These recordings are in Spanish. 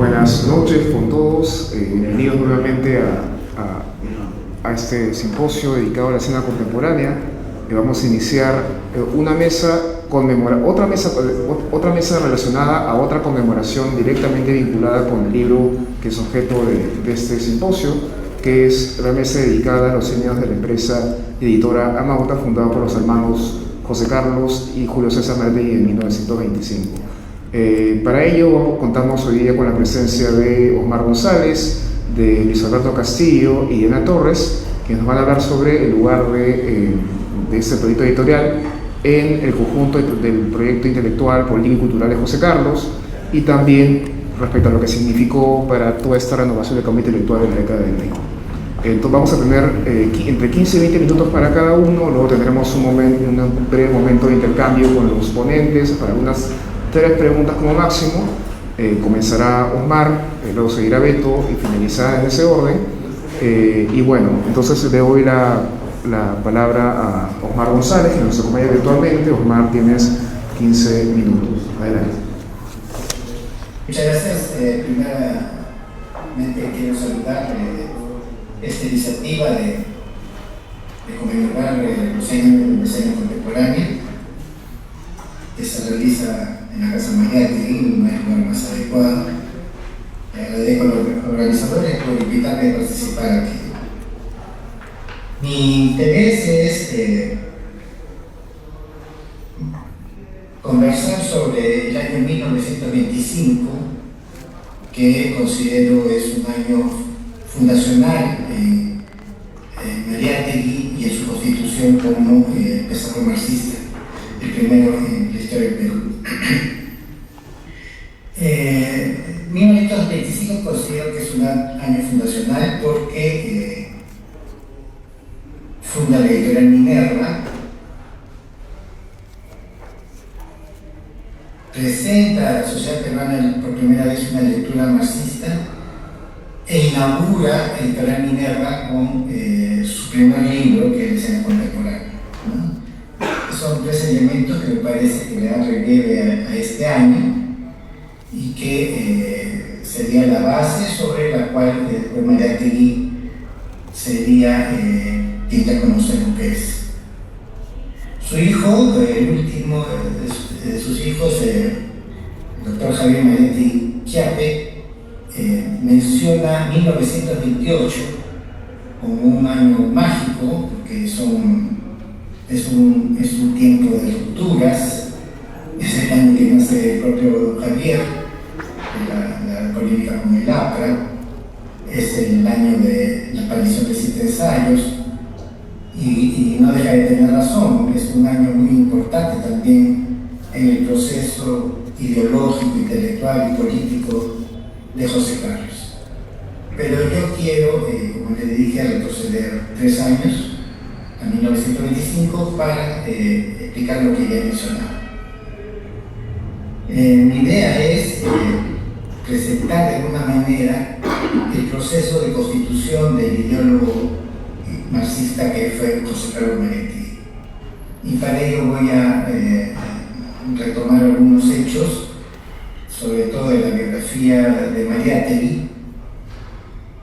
Buenas noches con todos, bienvenidos nuevamente a este simposio dedicado a la escena contemporánea. Vamos a iniciar otra mesa relacionada a otra conmemoración directamente vinculada con el libro que es objeto de este simposio, que es la mesa dedicada a los 100 años de la empresa editora Amauta, fundada por los hermanos José Carlos y Julio César Martelli en 1925. Para ello contamos hoy día con la presencia de Osmar González, de Luis Alberto Castillo y Diana Torres, que nos van a hablar sobre el lugar de este proyecto editorial en el conjunto del proyecto intelectual, político y cultural de José Carlos, y también respecto a lo que significó para toda esta renovación del campo intelectual en la década del 20. Entonces vamos a tener entre 15 y 20 minutos para cada uno, luego tendremos un breve momento de intercambio con los ponentes para unas 3 preguntas como máximo. Comenzará Osmar, luego seguirá Beto y finalizará en ese orden. Y bueno, entonces le doy la palabra a Osmar González, que nos acompaña virtualmente. Osmar, tienes 15 minutos. Adelante. Muchas gracias. Primeramente quiero saludar esta iniciativa de conmemorar los años de la escena contemporánea, que se realiza en la Casa Mayate, no hay lugar más adecuado. Agradezco a los organizadores por invitarme a participar aquí. Mi interés es conversar sobre el año 1925, que considero es un año fundacional en Mariátegui y en su constitución como pensador marxista, el primero en la historia del Perú. 1925 considero que es un año fundacional porque funda la editorial Minerva, presenta a la sociedad peruana por primera vez una lectura marxista e inaugura la editorial Minerva con su primer libro, que es la escena contemporánea, ¿no? Son 3 elementos que me parece que le dan relieve a este año y que sería la base sobre la cual después Mariátegui sería quien conocer lo que es. Su hijo, el último de sus hijos, el doctor Javier Mariátegui Chiappe, menciona 1928 como un año mágico, porque es un tiempo de rupturas. Es el año que nace el propio Javier, la polémica con el APRA, es el año de la aparición de 7 ensayos, y no deja de tener razón, es un año muy importante también en el proceso ideológico, intelectual y político de José Carlos. Pero yo quiero, como le dije, retroceder 3 años, a 1925, para explicar lo que ya he mencionado. Mi idea es presentar de alguna manera el proceso de constitución del ideólogo marxista que fue José Carlos Mariátegui. Y para ello voy a retomar algunos hechos, sobre todo de la biografía de Mariátegui,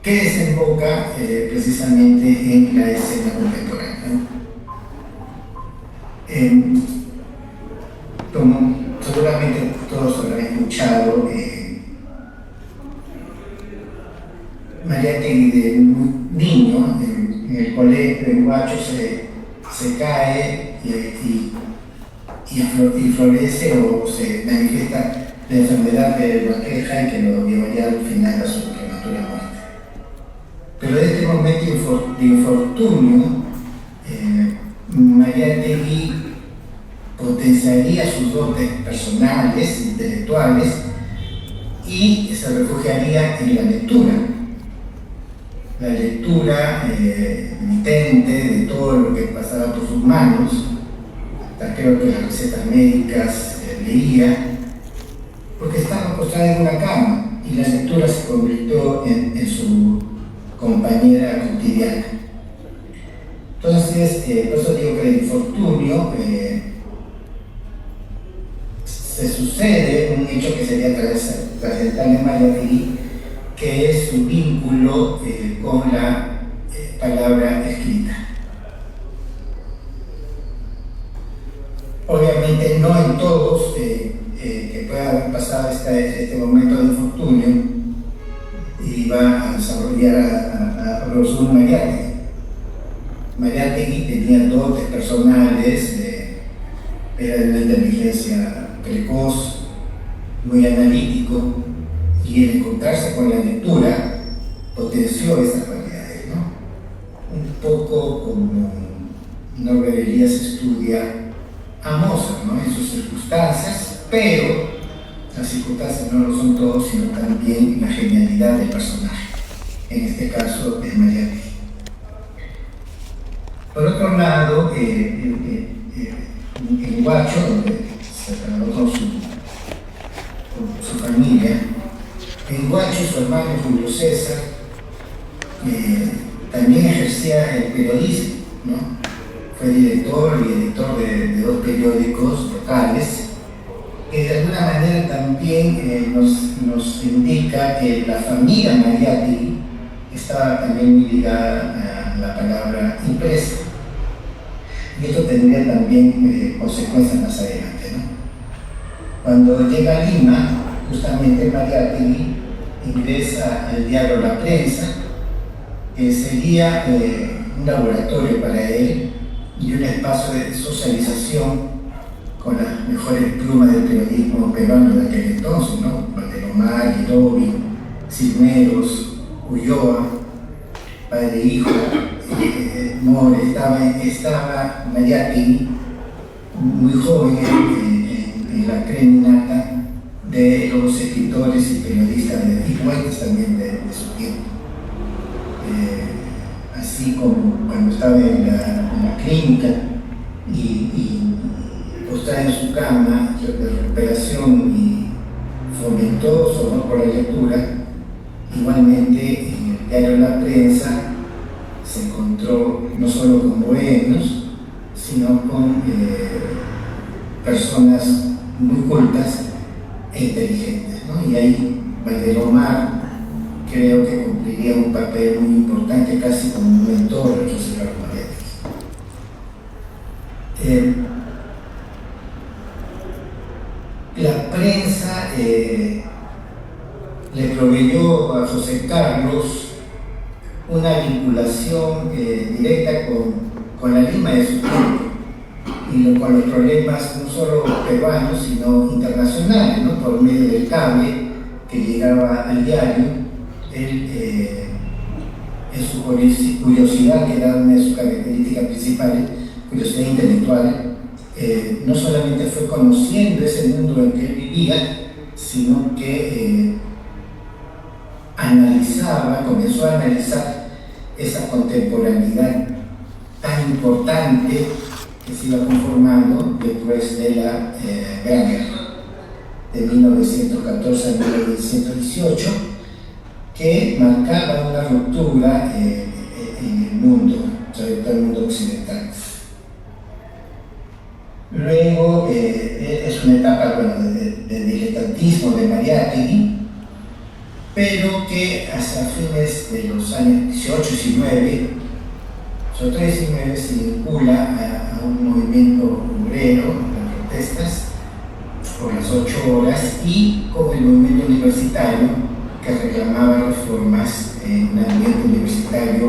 que desemboca precisamente en la escena contemporánea. Como seguramente todos habrán escuchado, Mariátegui de un niño en el colegio en Huacho se cae y florece o se manifiesta la enfermedad de Raquel, que lo llevaría al final a su prematura muerte. Pero de este momento de infortunio, Mariátegui potenciaría sus dotes personales, intelectuales, y se refugiaría en la lectura intente de todo lo que pasaba por sus manos. Hasta creo que las recetas médicas leía, porque estaba acostada en una cama y la lectura se convirtió en su compañera cotidiana. Entonces, por eso digo que el infortunio se sucede un hecho que sería trascendental en Mariátegui, que es su vínculo con la palabra escrita. Obviamente no en todos que pueda haber pasado este momento de infortunio y va a desarrollar a profesor Mariátegui. Mariátegui tenía dotes personales, era de una inteligencia precoz, muy analítico, y el encontrarse con la lectura potenció esas cualidades, ¿no? Un poco como Norbert Elias estudia a Mozart, ¿no? En sus circunstancias, pero las circunstancias no lo son todo, sino también la genialidad del personaje, en este caso de Mariátegui. Por otro lado, en Huacho, donde se trasladó con su familia, en Huacho su hermano Julio César también ejercía el periodismo, ¿no? Fue director y editor de dos periódicos locales, que de alguna manera también nos indica que la familia Mariátegui estaba también muy ligada a la palabra impresa. Y esto tendría también consecuencias más adelante, ¿no? Cuando llega a Lima, justamente Mariátegui ingresa al diario La Prensa, que sería un laboratorio para él y un espacio de socialización con las mejores plumas del periodismo peruano de aquel entonces, ¿no? Valdelomar, Guidobi, Cisneros, Ulloa, padre e hijo, More, estaba Mariátegui, muy joven en la creminata de los escritores y periodistas y poetas también de su tiempo. Así como cuando estaba en la clínica y postrada en su cama de recuperación y fomentó su amor por la lectura, igualmente en el diario La Prensa se encontró no solo con bohemios, sino con personas muy cultas e inteligentes, ¿no? Y ahí Valdelomar creo que cumpliría un papel muy importante, casi como un mentor de José Carlos Mariátegui. La prensa le proveyó a José Carlos una vinculación directa con la Lima de su tiempo y con los problemas no solo peruanos sino internacionales, ¿no? Por medio del cable que llegaba al diario. Él, en su curiosidad, que era una de sus características principales, curiosidad intelectual, no solamente fue conociendo ese mundo en que él vivía, sino que comenzó a analizar esa contemporaneidad tan importante que se iba conformando después de la Gran Guerra de 1914 a 1918, que marcaba una ruptura en el mundo, sobre todo el mundo occidental. Luego es una etapa de diletantismo de Mariátegui, pero que hacia fines de los años 18 y 19, sobre todo 19, se vincula a un movimiento obrero de protestas por las 8 horas y con el movimiento universitario que reclamaba reformas en un ambiente universitario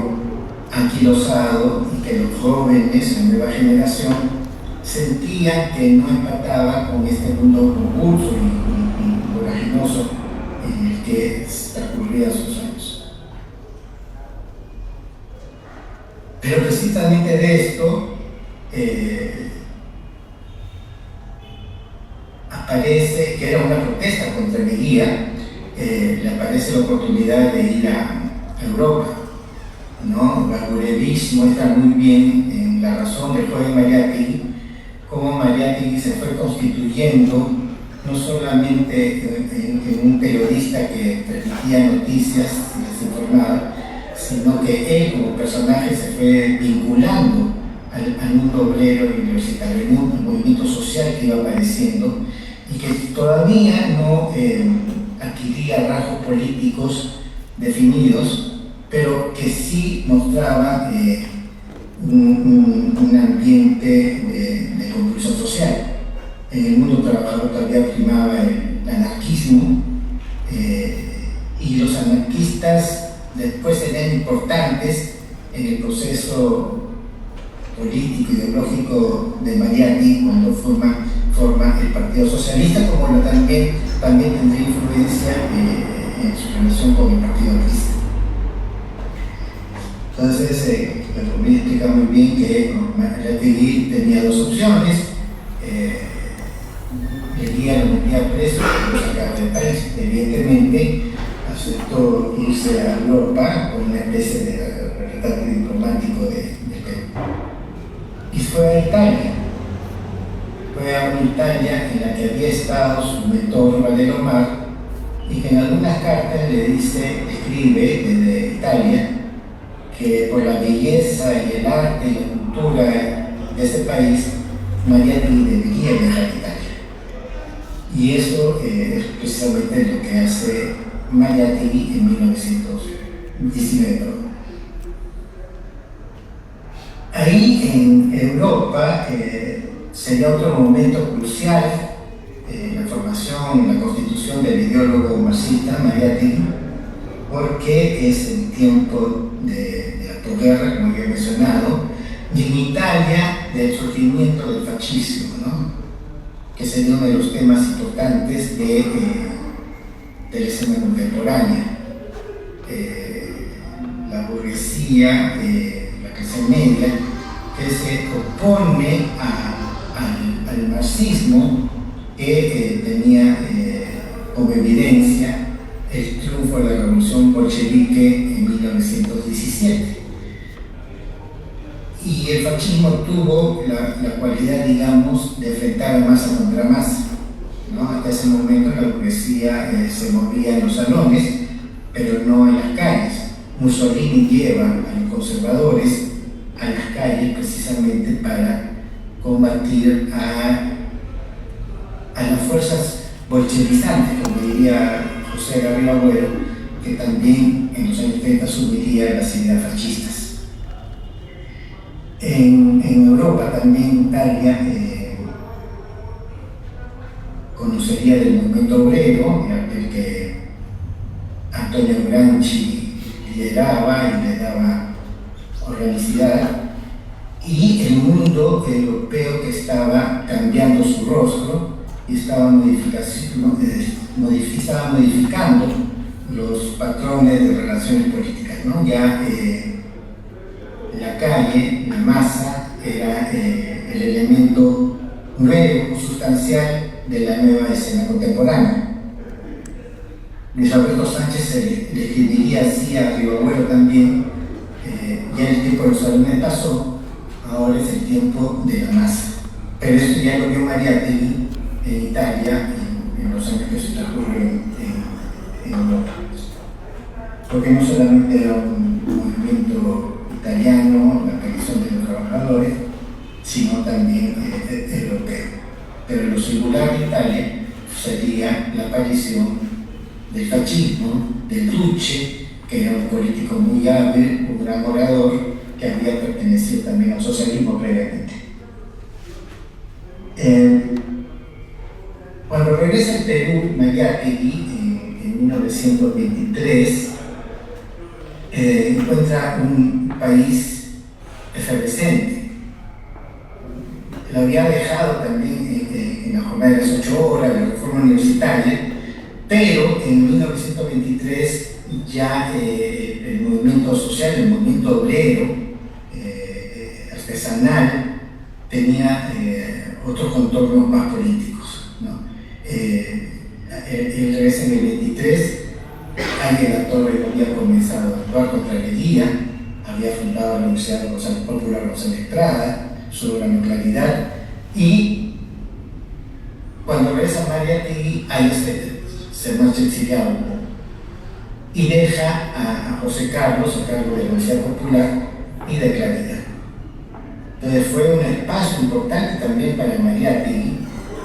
anquilosado y que los jóvenes, la nueva generación, sentían que no empataba con este mundo convulso y voraginoso en el que transcurrían sus años. Pero precisamente de esto aparece, que era una protesta contra Leguía, le aparece la oportunidad de ir a Europa, ¿no? Gurevich muestra muy bien en La razón del joven Mariátegui cómo Mariátegui se fue constituyendo no solamente en un periodista que transmitía noticias y les informaba, sino que él como personaje se fue vinculando al mundo obrero y universitario, el movimiento social que iba apareciendo, y que todavía no adquiría rasgos políticos definidos, pero que sí mostraba un ambiente de convulsión social. En el mundo trabajador todavía primaba el anarquismo, y los anarquistas después serían importantes en el proceso político ideológico de Mariátegui cuando forma el Partido Socialista, como también tendría influencia en su relación con el Partido Aprista. Entonces, la comunidad explica muy bien que Mariátegui tenía dos opciones: el día lo metía preso y lo sacaba del país. Evidentemente aceptó irse a Europa con una especie de rescate diplomático de Perú. Y fue a Italia. Fue a una Italia en la que había estado su mentor Valdelomar, y que en algunas cartas le escribe desde Italia que por la belleza y el arte y la cultura de ese país, Mariátegui debería viajar a Italia. Y eso es precisamente lo que hace Mariátegui en 1919. Ahí en Europa sería otro momento crucial, la formación, la constitución del ideólogo marxista Mariátegui, porque es el tiempo de la posguerra, como ya he mencionado, y en Italia del surgimiento del fascismo, ¿no?, que sería uno de los temas importantes de la escena contemporánea. La burguesía, la clase media, que se opone al marxismo, que tenía como evidencia el triunfo de la revolución bolchevique en 1917. Y el fascismo tuvo la cualidad, digamos, de enfrentar a masa contra masa, ¿no? Hasta ese momento la burguesía se movía en los salones, pero no en las calles. Mussolini lleva a los conservadores a las calles precisamente para combatir a las fuerzas bolchevizantes, como diría José Gabriel Agüero, que también en los años 30 subiría las ideas fascistas. En Europa, también Italia, conocería del movimiento obrero, el que Antonio Gramsci lideraba y le daba organicidad, y el mundo europeo que estaba cambiando su rostro y estaba modificando los patrones de relaciones políticas, ¿no? Ya la calle, la masa, era el elemento nuevo, sustancial de la nueva escena contemporánea. Luis Alberto Sánchez le escribiría así a Rivagüero también: ya el tiempo de los salones pasó, ahora es el tiempo de la masa. Pero esto ya lo vio Mariátegui en Italia en los años que se transcurren en Europa. Porque no solamente era un movimiento italiano, la aparición de los trabajadores, sino también europeo. Pero lo singular de Italia sería la aparición del fascismo, del Duce, que era un político muy hábil, un gran orador, que había pertenecido también al socialismo previamente. Cuando regresa al Perú, Mariátegui, en 1923, encuentra un país efervescente. Lo había dejado también en la jornada de las 8 horas, la reforma universitaria, pero en 1923 ya el movimiento social, el movimiento obrero, artesanal, tenía otros contornos más políticos, ¿no? Él regresa en el 23. Ángel Torres había comenzado a actuar contra la herejía, había fundado la Universidad Popular González Estrada sobre la neutralidad, y cuando regresa Mariátegui, ahí se marcha exiliado y deja a José Carlos a cargo de la Universidad Popular y de Claridad. Entonces fue un espacio importante también para Mariátegui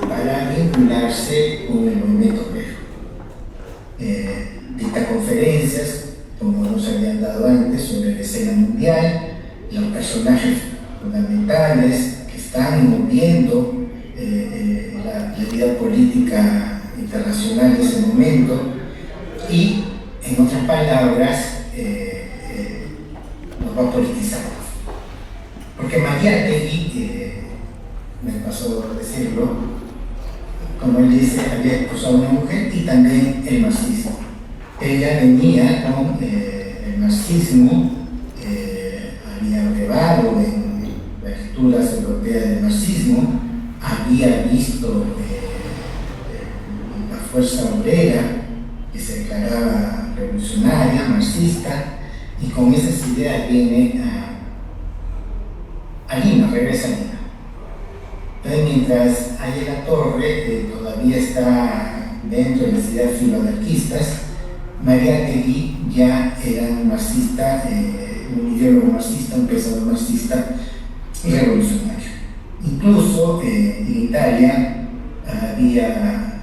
para vincular vincularse con el movimiento obrero. Dicta conferencias, como no se habían dado antes, sobre la escena mundial, los personajes fundamentales que están moviendo la vida política internacional en ese momento, y en otras palabras nos va politizando. Porque Mariátegui, me pasó decirlo, como él dice, había expulsado a una mujer, y también el marxismo. Ella venía con el marxismo, había brevado en las lecturas europeas del marxismo, había visto la fuerza obrera que se declaraba revolucionaria, marxista, y con esas ideas viene a Lima, regresa a Lima. Entonces, mientras Ayala Torre todavía está dentro de las ideas filoanarquistas, Mariátegui ya era un marxista, un ideólogo marxista, un pensador marxista y revolucionario. Incluso en Italia había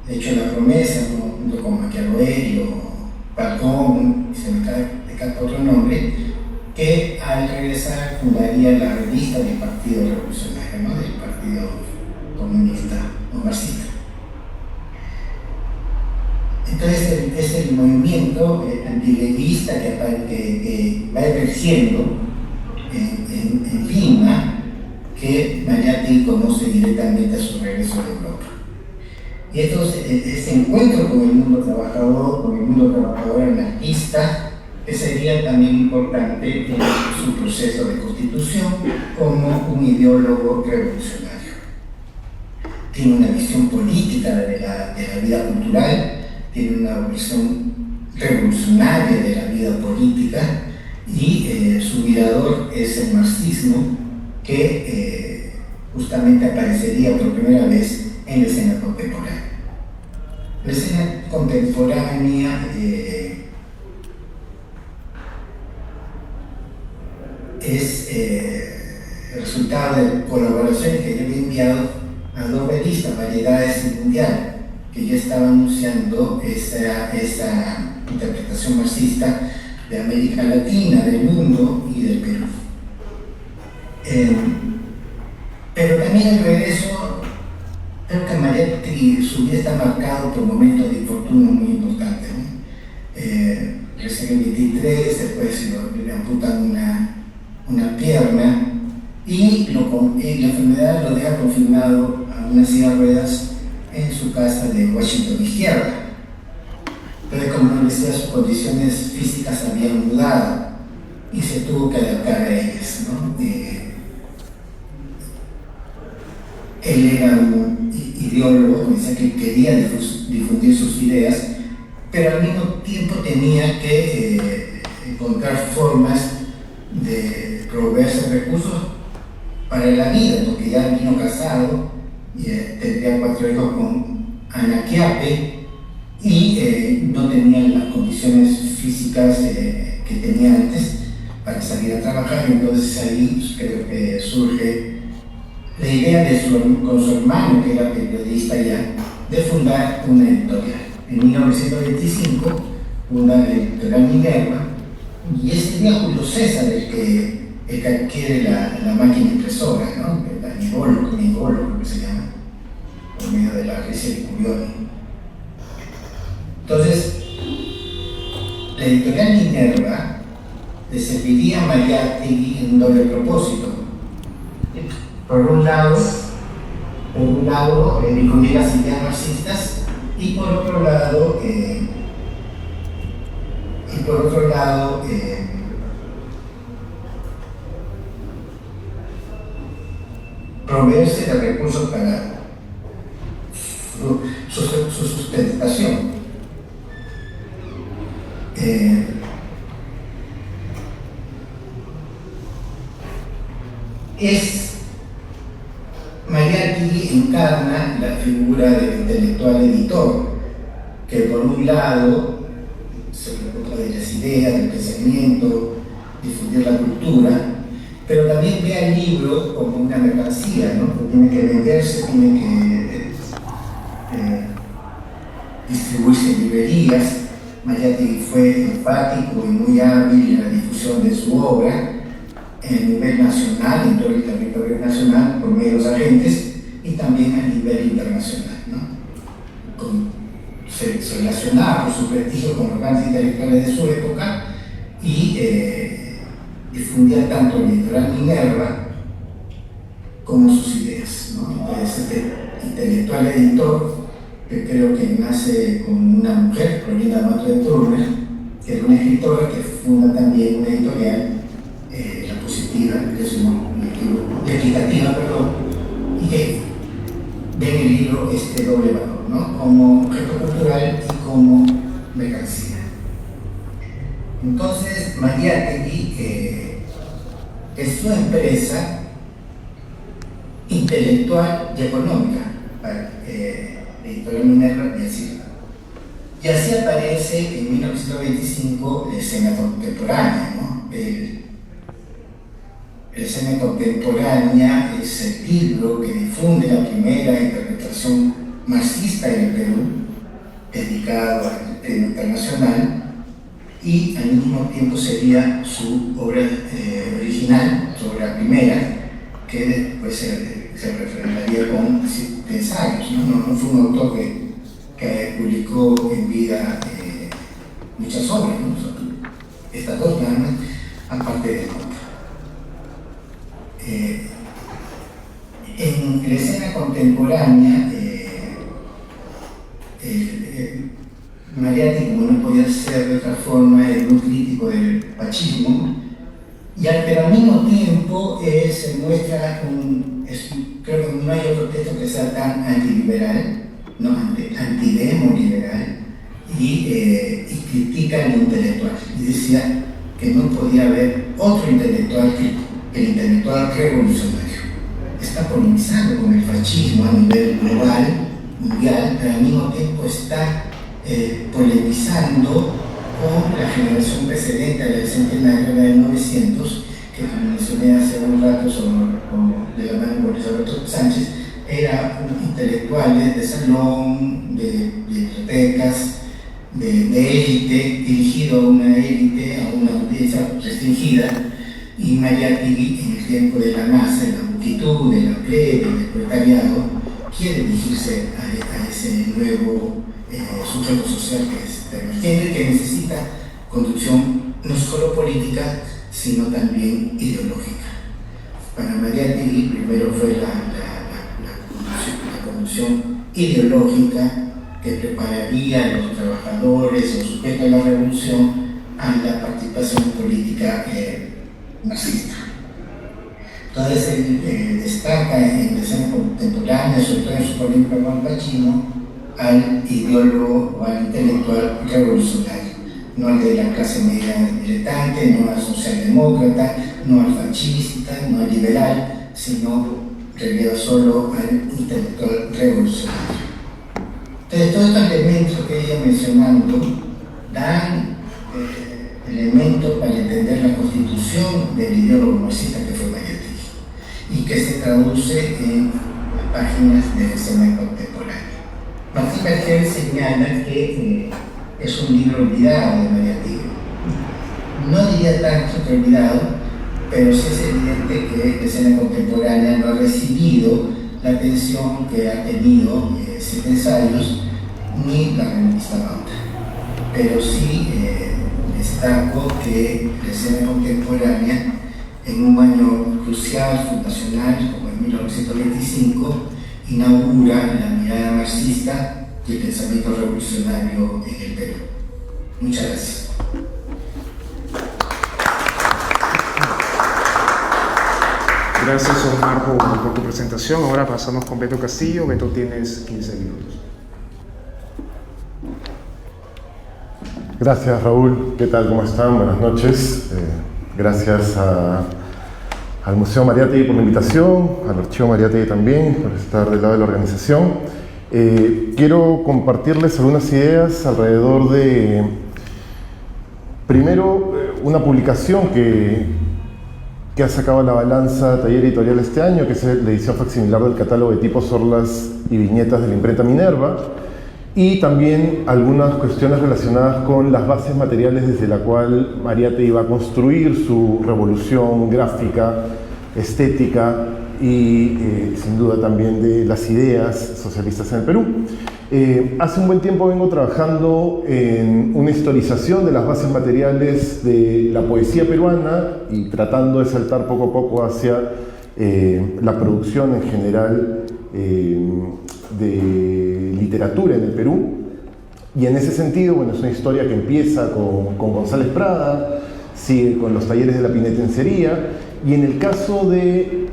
hecho la promesa, junto con Maquiavelo, Falcón, se me decanta otro nombre, que al regresar fundaría la revista del Partido Revolucionario, ¿no? Del Partido Comunista o Marxista. Entonces es el movimiento antileguista que va emergiendo en Lima, que Mariátegui conoce directamente a su regreso de Europa. Y entonces ese encuentro con el mundo trabajador anarquista, que sería también importante en su proceso de constitución como un ideólogo revolucionario. Tiene una visión política de la vida cultural, tiene una visión revolucionaria de la vida política, y su mirador es el marxismo, que justamente aparecería por primera vez en la escena contemporánea. La escena contemporánea es el resultado de colaboraciones que yo había enviado a dos revistas, Variedades y Mundial, que ya estaba anunciando esa interpretación marxista de América Latina, del mundo y del Perú. Pero también el regreso, creo que Mariátegui, su vida está marcado por momentos de infortunio muy importantes, ¿no? Recibe el 23, después le amputan una pierna, y la enfermedad lo deja confinado a una silla de ruedas en su casa de Washington Izquierda. Entonces, como les decía, sus condiciones físicas habían mudado y se tuvo que adaptar a ellas, ¿no? Él era un ideólogo, decía que quería difundir sus ideas, pero al mismo tiempo tenía que encontrar formas de proveerse recursos para la vida, porque ya vino casado y tendría 4 hijos con Ana Quiape, y no tenía las condiciones físicas que tenía antes para salir a trabajar. Entonces ahí creo que surge la idea con su hermano, que era periodista ya, de fundar una editorial. En 1925 funda la editorial Minerva, y es el día Julio César el que adquiere la máquina impresora, ¿no? La Nigolo, creo que se llama, por medio de la Grecia de Curioni. Entonces, la editorial Minerva le serviría a Mariátegui en un doble propósito. Por un lado, difundir las ideas marxistas, y por otro lado, proveerse de recursos para su sustentación. Mariátegui encarna la figura del intelectual editor, que por un lado se preocupa de las ideas, del pensamiento, difundir la cultura, pero también ve al libro como una mercancía, ¿no? Que tiene que venderse, tiene que librerías. Mariátegui fue enfático y muy hábil en la difusión de su obra a nivel nacional, en todo el territorio nacional, por medios agentes, y también a nivel internacional, ¿no? Se relacionaba por su prestigio con los grandes intelectuales de su época y difundía tanto la editorial Minerva como sus ideas, ¿no? Entonces, este intelectual editor, que creo que nace con una mujer, Florinda Mato de Turner, que era una escritora que funda también una editorial, La Positiva, que es un libro legislativa, y que ve en el libro este doble valor, ¿no? Como objeto cultural y como mercancía. Entonces, Mariátegui es su empresa intelectual y económica, Editorial Minerva y así. Y así aparece en 1925 la escena contemporánea, ¿no? La escena contemporánea es el libro que difunde la primera interpretación marxista en el Perú, dedicado al tema internacional, y al mismo tiempo sería su obra original, su obra primera, que después se refrendaría con ensayos, ¿no? No fue un autor que publicó en vida muchas obras, ¿no? Estas dos nada más, aparte de otra. En la escena contemporánea, Mariátegui, como no podía ser de otra forma, era un crítico del fascismo, pero al mismo tiempo se muestra creo que no hay otro texto que sea tan antiliberal, ¿no? Antidemoliberal, y critica al intelectual. Y decía que no podía haber otro intelectual que el intelectual revolucionario. Está polemizando con el fascismo a nivel global, mundial, pero al mismo tiempo está polemizando con la generación precedente del centenario de 1900, que como mencioné hace un rato de la mano con Roberto Sánchez, eran intelectuales de salón, de bibliotecas, de élite, dirigido a una élite, a una audiencia restringida, y Mariátegui, en el tiempo de la masa, de la multitud, de la plebe, del proletariado, quiere dirigirse a ese nuevo sujeto social que es emergente, que necesita conducción no solo política, sino también ideológica. Para Mariátegui primero fue la conducción ideológica que prepararía a los trabajadores o sujetos de la revolución a la participación política marxista. Entonces él destaca en la escena contemporánea, sobre todo en su polémica con el fascismo, al ideólogo o al intelectual revolucionario, no al de la clase media militante, no al socialdemócrata, no al fascista, no al liberal, sino releva solo al intelectual revolucionario. Entonces todos estos elementos que ella mencionando dan elementos para entender la constitución del ideólogo marxista que fue Mariátegui y que se traduce en las páginas de la escena contemporánea. Martín Berger señala que es un libro olvidado de Mariátegui. No diría tanto que olvidado, pero sí es evidente que la escena contemporánea no ha recibido la atención que ha tenido Siete Ensayos ni la revista Bauta. Pero sí destaco que la escena contemporánea, en un año crucial, fundacional, como en 1925, inaugura la mirada marxista y el pensamiento revolucionario en el Perú. Muchas gracias. Gracias, Omar, por tu presentación. Ahora pasamos con Beto Castillo. Beto, tienes 15 minutos. Gracias, Raúl. ¿Qué tal? ¿Cómo están? Buenas noches. Gracias al Museo Mariátegui por la invitación, al Archivo Mariátegui también por estar del lado de la organización. Quiero compartirles algunas ideas alrededor de, primero, una publicación que ha sacado La Balanza Taller Editorial este año, que es la edición facsimilar del catálogo de tipos, orlas y viñetas de la imprenta Minerva, y también algunas cuestiones relacionadas con las bases materiales desde la cual Mariátegui iba a construir su revolución gráfica, estética y sin duda también de las ideas socialistas en el Perú. Hace un buen tiempo vengo trabajando en una historización de las bases materiales de la poesía peruana y tratando de saltar poco a poco hacia la producción en general de literatura en el Perú. Y en ese sentido, bueno, es una historia que empieza con González Prada, sigue con los talleres de la Pinetensería, y en el caso de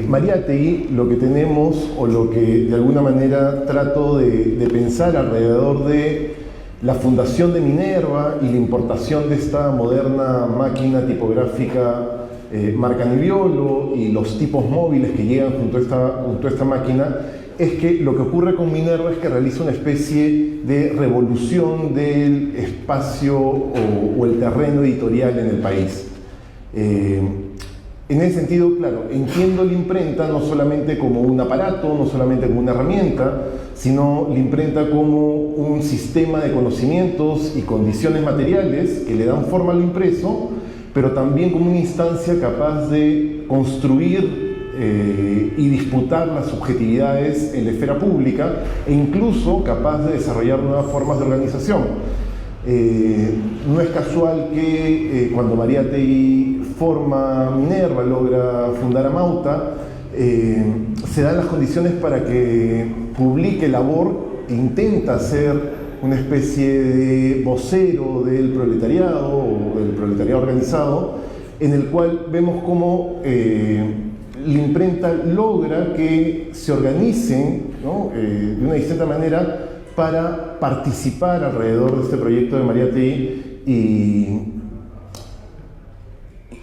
Mariátegui, lo que tenemos, o lo que de alguna manera trato de pensar alrededor de la fundación de Minerva y la importación de esta moderna máquina tipográfica marca Nebbiolo y los tipos móviles que llegan junto a esta máquina, es que lo que ocurre con Minerva es que realiza una especie de revolución del espacio o el terreno editorial en el país. En ese sentido, claro, entiendo la imprenta no solamente como un aparato, no solamente como una herramienta, sino la imprenta como un sistema de conocimientos y condiciones materiales que le dan forma a lo impreso, pero también como una instancia capaz de construir y disputar las subjetividades en la esfera pública e incluso capaz de desarrollar nuevas formas de organización. No es casual que cuando Mariátegui forma Minerva, logra fundar Amauta, se dan las condiciones para que publique Labor, que intenta ser una especie de vocero del proletariado o del proletariado organizado, en el cual vemos cómo la imprenta logra que se organicen, ¿no?, de una distinta manera para participar alrededor de este proyecto de Mariátegui.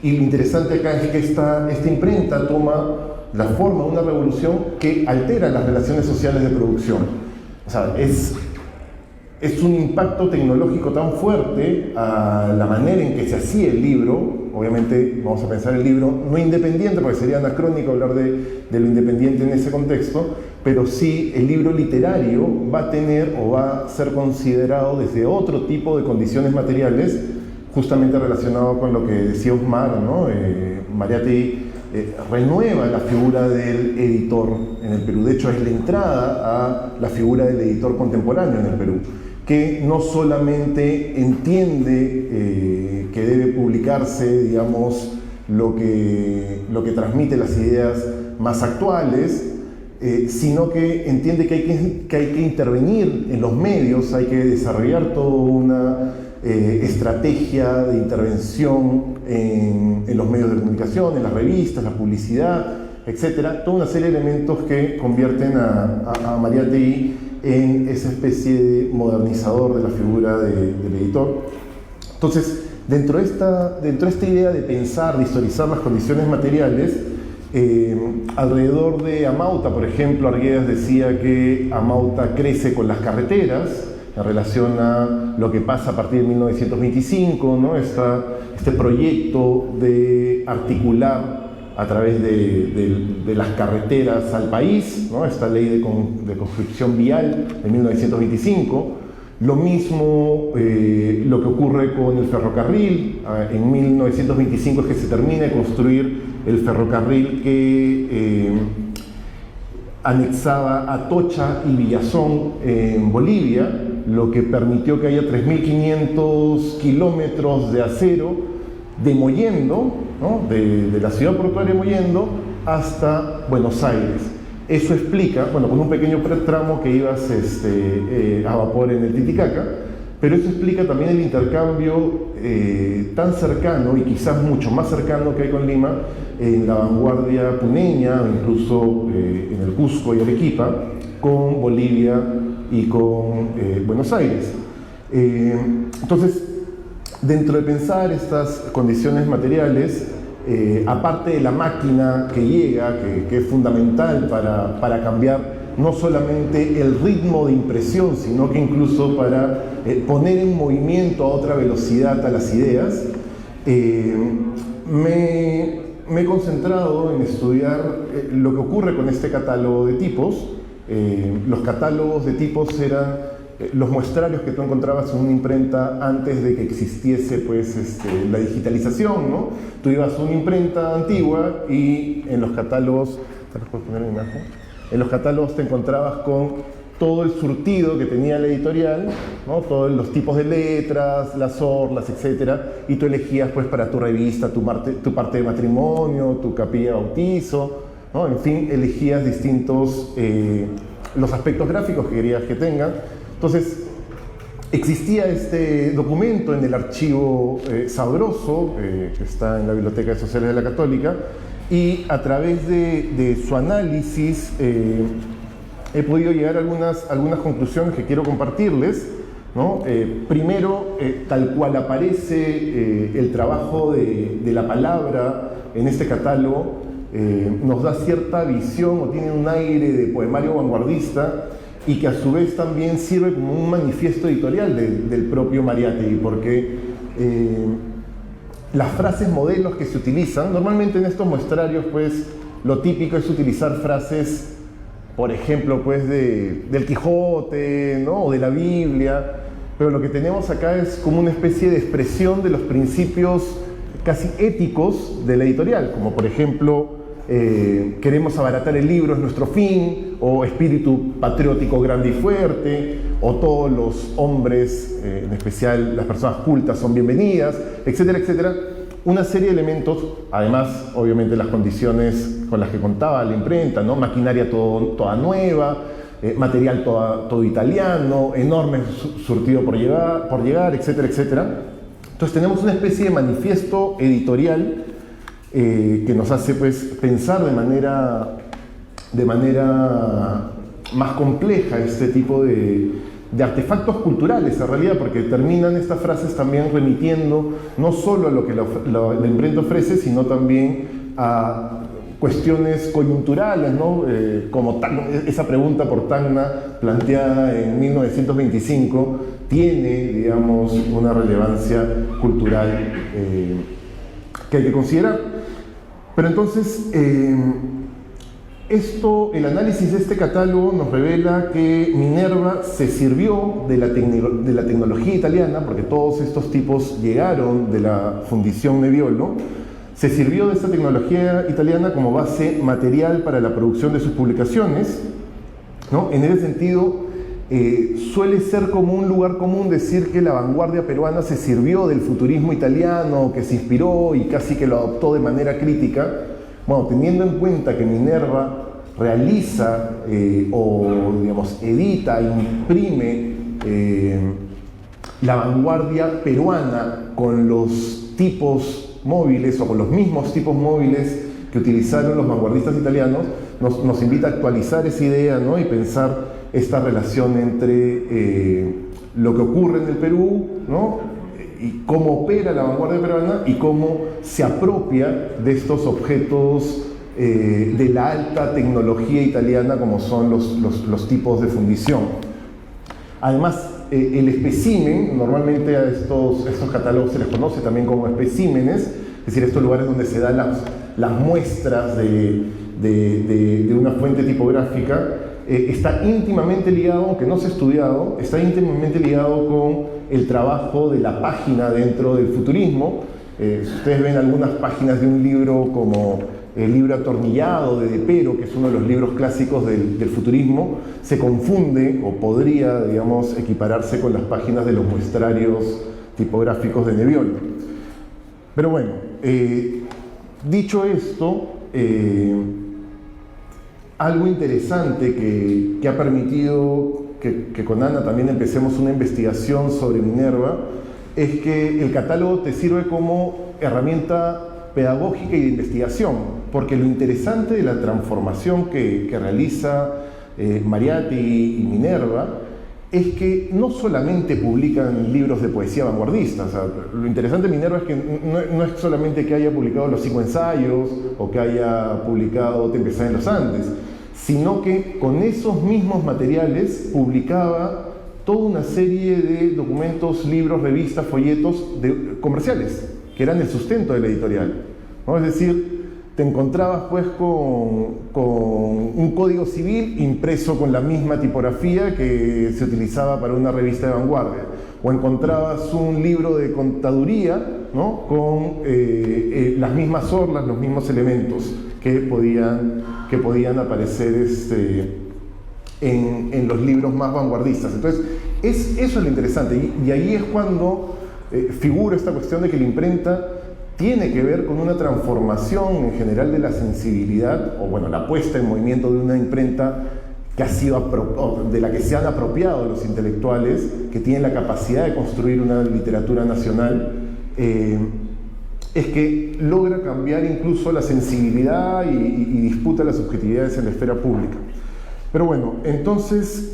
Y lo interesante acá es que esta imprenta toma la forma de una revolución que altera las relaciones sociales de producción. O sea, es un impacto tecnológico tan fuerte a la manera en que se hacía el libro. Obviamente vamos a pensar el libro no independiente, porque sería anacrónico hablar de lo independiente en ese contexto, pero sí el libro literario va a tener o va a ser considerado desde otro tipo de condiciones materiales, justamente relacionado con lo que decía Osmar, ¿no? Mariátegui renueva la figura del editor en el Perú. De hecho, es la entrada a la figura del editor contemporáneo en el Perú, que no solamente entiende que debe publicarse, digamos, lo que transmite las ideas más actuales, sino que entiende que hay que intervenir en los medios, hay que desarrollar toda una estrategia de intervención en los medios de comunicación, en las revistas, la publicidad, etcétera, toda una serie de elementos que convierten a Mariátegui en esa especie de modernizador de la figura del editor. Entonces, dentro de esta idea de pensar, de historizar las condiciones materiales, alrededor de Amauta, por ejemplo, Arguedas decía que Amauta crece con las carreteras en relación a lo que pasa a partir de 1925, ¿no? Este proyecto de articular a través de las carreteras al país, ¿no? Esta ley de conscripción vial de 1925. Lo mismo lo que ocurre con el ferrocarril. En 1925 es que se termina de construir el ferrocarril que anexaba Atocha y Villazón en Bolivia, lo que permitió que haya 3.500 kilómetros de acero de Mollendo, ¿no?, de la ciudad portuaria de Mollendo hasta Buenos Aires. Eso explica, bueno, con un pequeño tramo que ibas a vapor en el Titicaca, pero eso explica también el intercambio tan cercano y quizás mucho más cercano que hay con Lima en la vanguardia puneña, incluso en el Cusco y Arequipa, con Bolivia y con Buenos Aires. Entonces, dentro de pensar estas condiciones materiales, aparte de la máquina que llega, que es fundamental para cambiar no solamente el ritmo de impresión, sino que incluso para poner en movimiento a otra velocidad a las ideas, me he concentrado en estudiar lo que ocurre con este catálogo de tipos, Los catálogos de tipos eran los muestrarios que tú encontrabas en una imprenta antes de que existiese pues, la digitalización, ¿no? Tú ibas a una imprenta antigua y en los catálogos, ¿puedes poner la imagen? En los catálogos te encontrabas con todo el surtido que tenía la editorial, ¿no? Todos los tipos de letras, las orlas, etcétera, y tú elegías pues para tu revista tu parte de matrimonio, tu capilla de bautizo, ¿no? En fin, elegías distintos los aspectos gráficos que querías que tengan. Entonces, existía este documento en el archivo Sabroso, que está en la Biblioteca de Sociales de la Católica, y a través de su análisis he podido llegar a algunas conclusiones que quiero compartirles, ¿no? Primero, tal cual aparece el trabajo de la palabra en este catálogo, nos da cierta visión o tiene un aire de poemario vanguardista y que a su vez también sirve como un manifiesto editorial del propio Mariátegui, porque las frases modelos que se utilizan, normalmente en estos muestrarios pues lo típico es utilizar frases, por ejemplo, pues del Quijote, ¿no? O de la Biblia, pero lo que tenemos acá es como una especie de expresión de los principios casi éticos de la editorial, como por ejemplo, queremos abaratar el libro, es nuestro fin, o espíritu patriótico grande y fuerte, o todos los hombres, en especial las personas cultas, son bienvenidas, etcétera, etcétera. Una serie de elementos, además, obviamente, las condiciones con las que contaba la imprenta, ¿no? Maquinaria toda nueva, material todo italiano, enorme surtido por llegar, etcétera, etcétera. Entonces tenemos una especie de manifiesto editorial que nos hace pues, pensar de manera más compleja este tipo de artefactos culturales, en realidad, porque terminan estas frases también remitiendo no solo a lo que la imprenta ofrece, sino también a cuestiones coyunturales, ¿no? Como esa pregunta por Tacna, planteada en 1925, tiene, digamos, una relevancia cultural que hay que considerar. Pero entonces, el análisis de este catálogo nos revela que Minerva se sirvió de la tecnología italiana, porque todos estos tipos llegaron de la Fundición Nebbiolo, se sirvió de esta tecnología italiana como base material para la producción de sus publicaciones, ¿no? En ese sentido, suele ser como un lugar común decir que la vanguardia peruana se sirvió del futurismo italiano, que se inspiró y casi que lo adoptó de manera crítica. Bueno, teniendo en cuenta que Minerva realiza o, digamos, edita, imprime la vanguardia peruana con los tipos móviles o con los mismos tipos móviles que utilizaron los vanguardistas italianos, nos invita a actualizar esa idea, ¿no? Y pensar esta relación entre lo que ocurre en el Perú, ¿no? Y cómo opera la vanguardia peruana y cómo se apropia de estos objetos de la alta tecnología italiana como son los tipos de fundición. Además, el espécimen, normalmente a estos catálogos se les conoce también como especímenes, es decir, estos lugares donde se dan las muestras de una fuente tipográfica, está íntimamente ligado, aunque no se ha estudiado, está íntimamente ligado con el trabajo de la página dentro del futurismo. Si ustedes ven algunas páginas de un libro como el libro Atornillado de Pero, que es uno de los libros clásicos del futurismo, se confunde o podría, digamos, equipararse con las páginas de los muestrarios tipográficos de Nebbiolo. Pero bueno, dicho esto, algo interesante que ha permitido que con Ana también empecemos una investigación sobre Minerva es que el catálogo te sirve como herramienta pedagógica y de investigación, porque lo interesante de la transformación que realiza Mariátegui y Minerva es que no solamente publican libros de poesía vanguardista, o sea, lo interesante de Minerva es que no es solamente que haya publicado los 5 ensayos o que haya publicado Tempestad en los Andes, sino que con esos mismos materiales publicaba toda una serie de documentos, libros, revistas, folletos comerciales, que eran el sustento de la editorial, ¿no? Es decir, te encontrabas pues con un código civil impreso con la misma tipografía que se utilizaba para una revista de vanguardia, o encontrabas un libro de contaduría, ¿no?, con las mismas orlas, los mismos elementos que podían aparecer en los libros más vanguardistas. Entonces, eso es lo interesante, y ahí es cuando figura esta cuestión de que la imprenta tiene que ver con una transformación en general de la sensibilidad, o bueno, la puesta en movimiento de una imprenta que ha sido de la que se han apropiado los intelectuales, que tienen la capacidad de construir una literatura nacional, es que logra cambiar incluso la sensibilidad y disputa las subjetividades en la esfera pública. Pero bueno, entonces,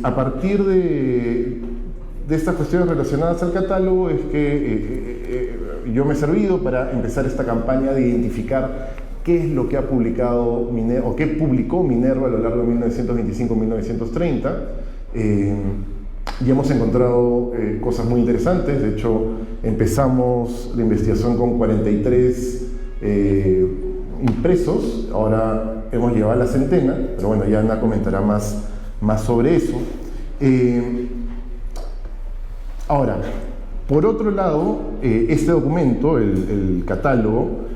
a partir de estas cuestiones relacionadas al catálogo es que yo me he servido para empezar esta campaña de identificar qué es lo que ha publicado Minerva, o qué publicó Minerva a lo largo de 1925-1930. Y hemos encontrado cosas muy interesantes. De hecho, empezamos la investigación con 43 impresos, ahora hemos llegado a la centena, pero bueno, ya Ana comentará más sobre eso. Ahora, por otro lado, este documento, el catálogo,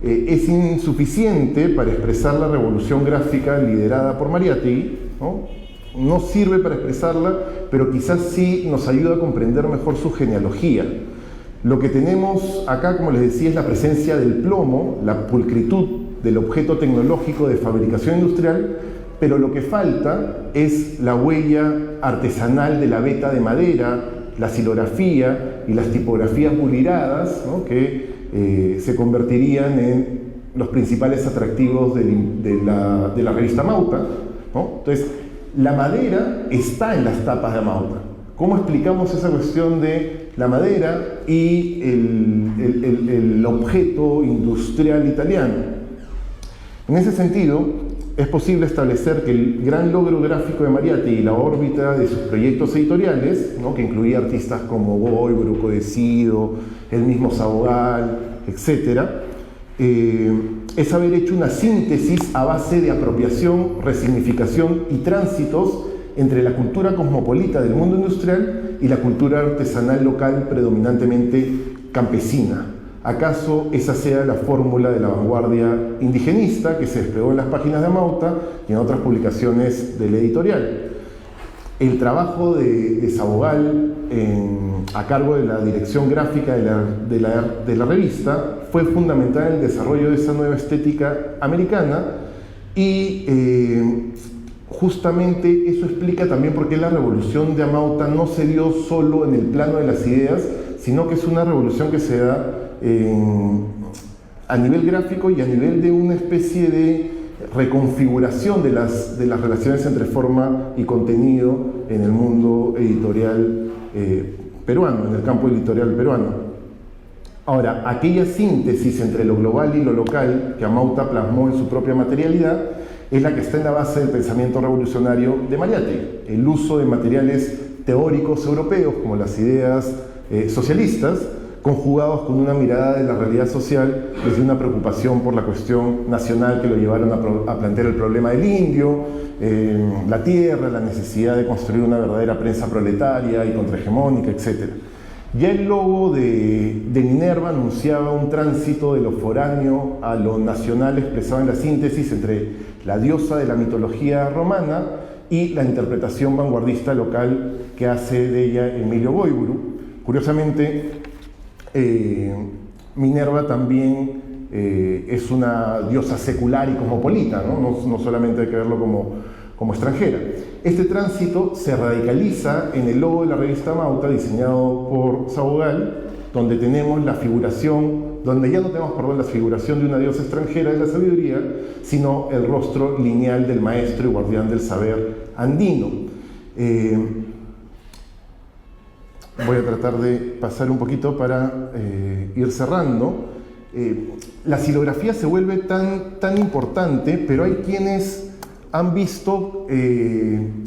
es insuficiente para expresar la revolución gráfica liderada por Mariátegui, ¿no? No sirve para expresarla, pero quizás sí nos ayuda a comprender mejor su genealogía. Lo que tenemos acá, como les decía, es la presencia del plomo, la pulcritud del objeto tecnológico de fabricación industrial, pero lo que falta es la huella artesanal de la veta de madera, la silografía y las tipografías buliradas, ¿no?, que se convertirían en los principales atractivos de la revista Amauta, ¿no? Entonces, la madera está en las tapas de Amauta. ¿Cómo explicamos esa cuestión de la madera y el objeto industrial italiano? En ese sentido, es posible establecer que el gran logro gráfico de Mariátegui y la órbita de sus proyectos editoriales, ¿no?, que incluía artistas como Goibru, Codecido, el mismo Sabogal, etc., es haber hecho una síntesis a base de apropiación, resignificación y tránsitos entre la cultura cosmopolita del mundo industrial y la cultura artesanal local predominantemente campesina. ¿Acaso esa sea la fórmula de la vanguardia indigenista que se desplegó en las páginas de Amauta y en otras publicaciones del editorial? El trabajo de Sabogal a cargo de la dirección gráfica de la revista fue fundamental en el desarrollo de esa nueva estética americana, y justamente eso explica también por qué la revolución de Amauta no se dio solo en el plano de las ideas, sino que es una revolución que se da a nivel gráfico y a nivel de una especie de reconfiguración de las relaciones entre forma y contenido en el mundo editorial peruano, en el campo editorial peruano. Ahora, aquella síntesis entre lo global y lo local que Amauta plasmó en su propia materialidad es la que está en la base del pensamiento revolucionario de Mariátegui. El uso de materiales teóricos europeos como las ideas socialistas, conjugados con una mirada de la realidad social desde una preocupación por la cuestión nacional que lo llevaron a plantear el problema del indio, la tierra, la necesidad de construir una verdadera prensa proletaria y contrahegemónica, etc. Ya el logo de Minerva anunciaba un tránsito de lo foráneo a lo nacional expresado en la síntesis entre la diosa de la mitología romana y la interpretación vanguardista local que hace de ella Emilio Goiburu. Curiosamente, Minerva también es una diosa secular y cosmopolita, no solamente hay que verlo como extranjera. Este tránsito se radicaliza en el logo de la revista Amauta, diseñado por Sabogal, donde tenemos la figuración, donde ya no tenemos, la figuración de una diosa extranjera de la sabiduría, sino el rostro lineal del maestro y guardián del saber andino. Voy a tratar de pasar un poquito para ir cerrando. La silografía se vuelve tan importante, pero hay quienes han visto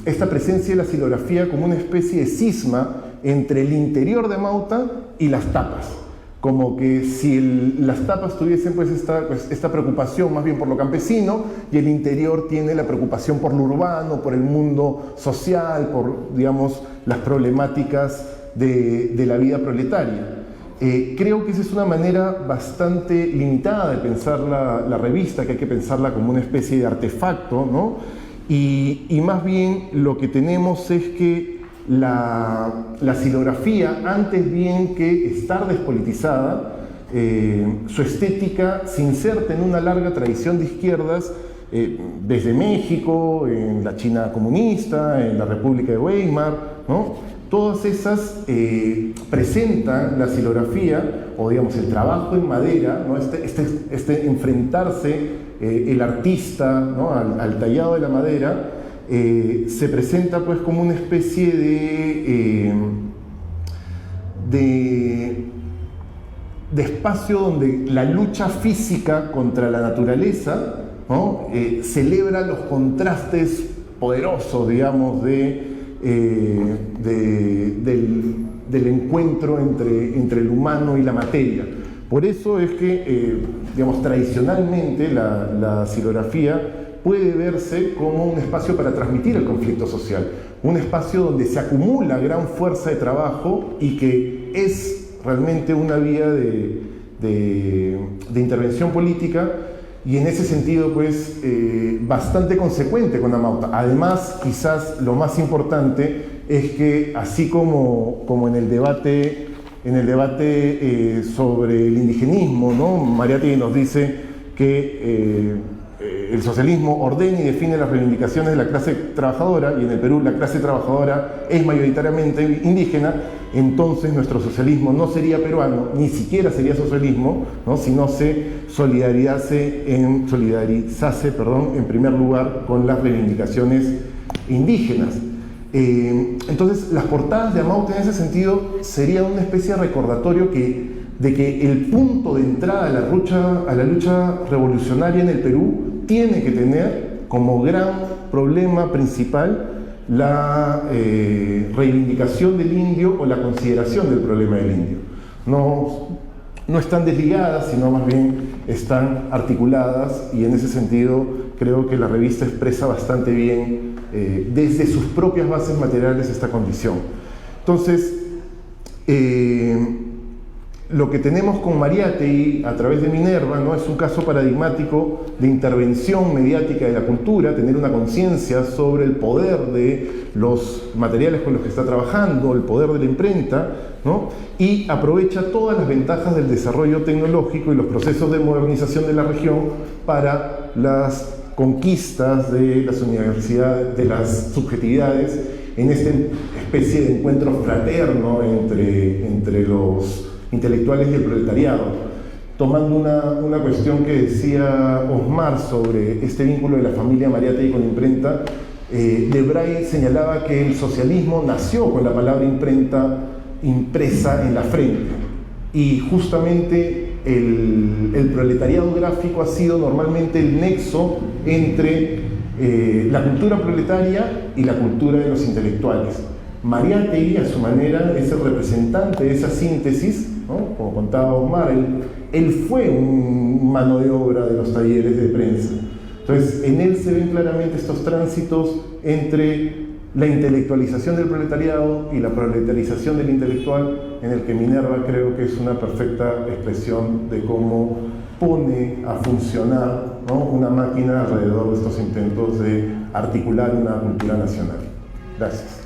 esta presencia de la silografía como una especie de cisma entre el interior de Amauta y las tapas. como que si las tapas tuviesen pues esta preocupación más bien por lo campesino y el interior tiene la preocupación por lo urbano, por el mundo social, por, digamos, las problemáticas de la vida proletaria. Creo que esa es una manera bastante limitada de pensar la revista, que hay que pensarla como una especie de artefacto, ¿no? Y más bien lo que tenemos es que la silografía, antes bien que estar despolitizada, su estética se inserta en una larga tradición de izquierdas, desde México, en la China comunista, en la República de Weimar, ¿no? Todas esas presentan la silografía, o digamos el trabajo en madera, ¿no? este enfrentarse el artista, ¿no? al tallado de la madera, se presenta pues como una especie de espacio donde la lucha física contra la naturaleza, ¿no? Celebra los contrastes poderosos, digamos, del encuentro entre el humano y la materia. Por eso es que, digamos, tradicionalmente la silografía puede verse como un espacio para transmitir el conflicto social, un espacio donde se acumula gran fuerza de trabajo y que es realmente una vía de intervención política, y en ese sentido pues bastante consecuente con Amauta. Además, quizás lo más importante es que así como en el debate sobre el indigenismo, ¿no? Mariátegui nos dice que el socialismo ordena y define las reivindicaciones de la clase trabajadora, y en el Perú la clase trabajadora es mayoritariamente indígena. Entonces nuestro socialismo no sería peruano, ni siquiera sería socialismo, ¿no? Si no se solidarizase en primer lugar con las reivindicaciones indígenas. Entonces las portadas de Amauta en ese sentido serían una especie de recordatorio de que el punto de entrada a la lucha revolucionaria en el Perú tiene que tener como gran problema principal la reivindicación del indio o la consideración del problema del indio. No están desligadas, sino más bien están articuladas, y en ese sentido creo que la revista expresa bastante bien desde sus propias bases materiales esta condición. Entonces, lo que tenemos con Mariátegui a través de Minerva, ¿no? Es un caso paradigmático de intervención mediática de la cultura, tener una conciencia sobre el poder de los materiales con los que está trabajando, el poder de la imprenta, ¿no? Y aprovecha todas las ventajas del desarrollo tecnológico y los procesos de modernización de la región para las conquistas de las universidades, de las subjetividades, en esta especie de encuentro fraterno entre los intelectuales y el proletariado. Tomando una cuestión que decía Osmar sobre este vínculo de la familia Mariátegui con la imprenta, Debray señalaba que el socialismo nació con la palabra imprenta impresa en la frente, y justamente el proletariado gráfico ha sido normalmente el nexo entre la cultura proletaria y la cultura de los intelectuales. Mariátegui, a su manera, es el representante de esa síntesis, ¿no? Como contaba Osmar, él fue un mano de obra de los talleres de prensa. Entonces, en él se ven claramente estos tránsitos entre la intelectualización del proletariado y la proletarización del intelectual, en el que Minerva creo que es una perfecta expresión de cómo pone a funcionar, ¿no? una máquina alrededor de estos intentos de articular una cultura nacional. Gracias.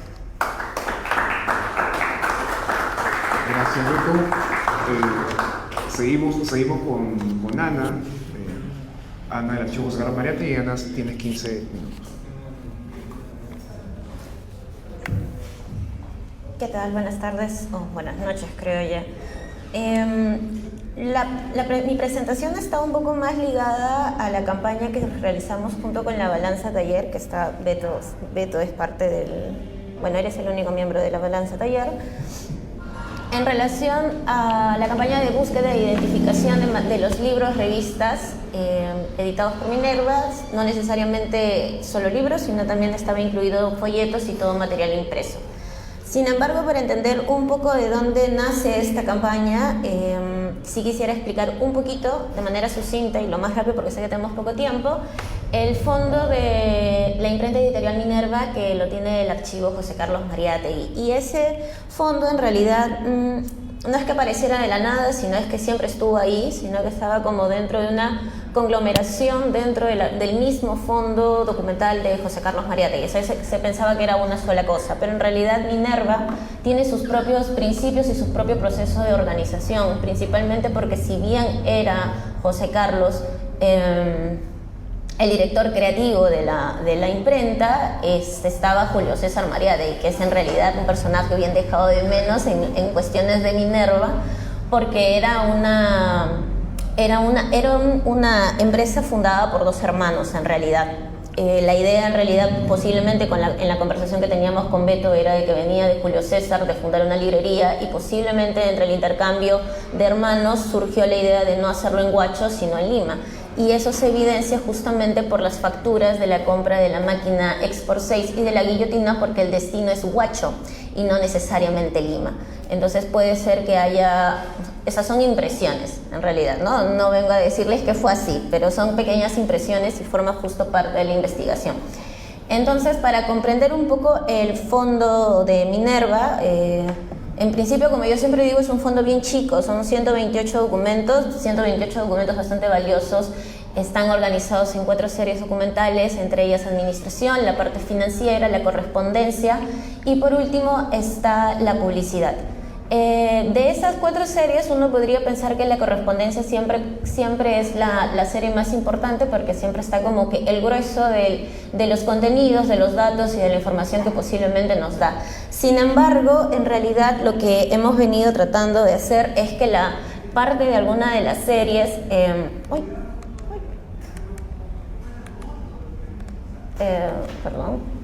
Gracias, Beto. Seguimos con Ana. Ana del Archivo José Carlos Mariátegui. Ana, tienes 15 minutos. ¿Qué tal? Buenas tardes, o buenas noches, creo ya. Mi presentación está un poco más ligada a la campaña que realizamos junto con la Balanza Taller, que está Beto es parte del... Bueno, eres el único miembro de la Balanza Taller. En relación a la campaña de búsqueda e identificación de los libros, revistas editados por Minerva, no necesariamente solo libros, sino también estaba incluido folletos y todo material impreso. Sin embargo, para entender un poco de dónde nace esta campaña, sí quisiera explicar un poquito, de manera sucinta y lo más rápido porque sé que tenemos poco tiempo, el fondo de la imprenta editorial Minerva, que lo tiene el archivo José Carlos Mariátegui. Y ese fondo en realidad no es que apareciera de la nada, sino es que siempre estuvo ahí, sino que estaba como dentro de una conglomeración dentro del mismo fondo documental de José Carlos Mariátegui. O sea, se pensaba que era una sola cosa, pero en realidad Minerva tiene sus propios principios y su propio proceso de organización, principalmente porque si bien era José Carlos el director creativo de la imprenta, estaba Julio César Mariátegui, que es en realidad un personaje bien dejado de menos en cuestiones de Minerva, porque era una empresa fundada por dos hermanos en realidad. La idea en realidad posiblemente en la conversación que teníamos con Beto era de que venía de Julio César de fundar una librería, y posiblemente entre el intercambio de hermanos surgió la idea de no hacerlo en Huacho sino en Lima. Y eso se evidencia justamente por las facturas de la compra de la máquina Export 6 y de la guillotina, porque el destino es Huacho y no necesariamente Lima. Entonces puede ser que haya... Esas son impresiones, en realidad, ¿no? No vengo a decirles que fue así, pero son pequeñas impresiones y forma justo parte de la investigación. Entonces, para comprender un poco el fondo de Minerva, en principio, como yo siempre digo, es un fondo bien chico, son 128 documentos bastante valiosos. Están organizados en 4 series documentales, entre ellas administración, la parte financiera, la correspondencia y por último está la publicidad. De esas 4 series uno podría pensar que la correspondencia siempre es la serie más importante, porque siempre está como que el grueso de los contenidos, de los datos y de la información que posiblemente nos da. Sin embargo, en realidad lo que hemos venido tratando de hacer es que la parte de alguna de las series... perdón.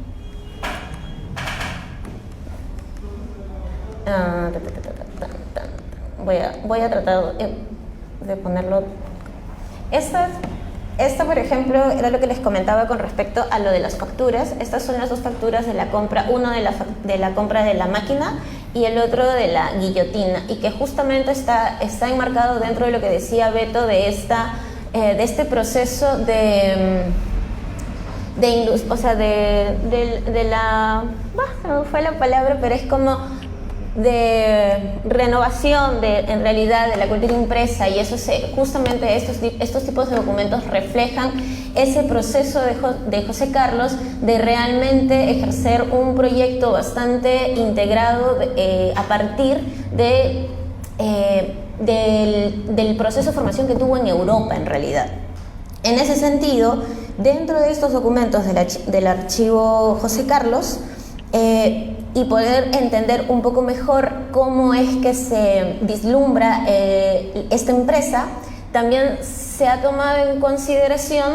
Voy a tratar de ponerlo. Esta, por ejemplo, era lo que les comentaba con respecto a lo de las facturas. Estas son las 2 facturas de la compra, uno de la compra de la máquina y el otro de la guillotina, y que justamente está enmarcado dentro de lo que decía Beto de este proceso de la... se me fue la palabra, pero es como de renovación en realidad de la cultura impresa, y eso justamente estos tipos de documentos reflejan ese proceso de José Carlos de realmente ejercer un proyecto bastante integrado a partir del proceso de formación que tuvo en Europa en realidad. En ese sentido, dentro de estos documentos del archivo José Carlos, y poder entender un poco mejor cómo es que se vislumbra esta empresa, también se ha tomado en consideración,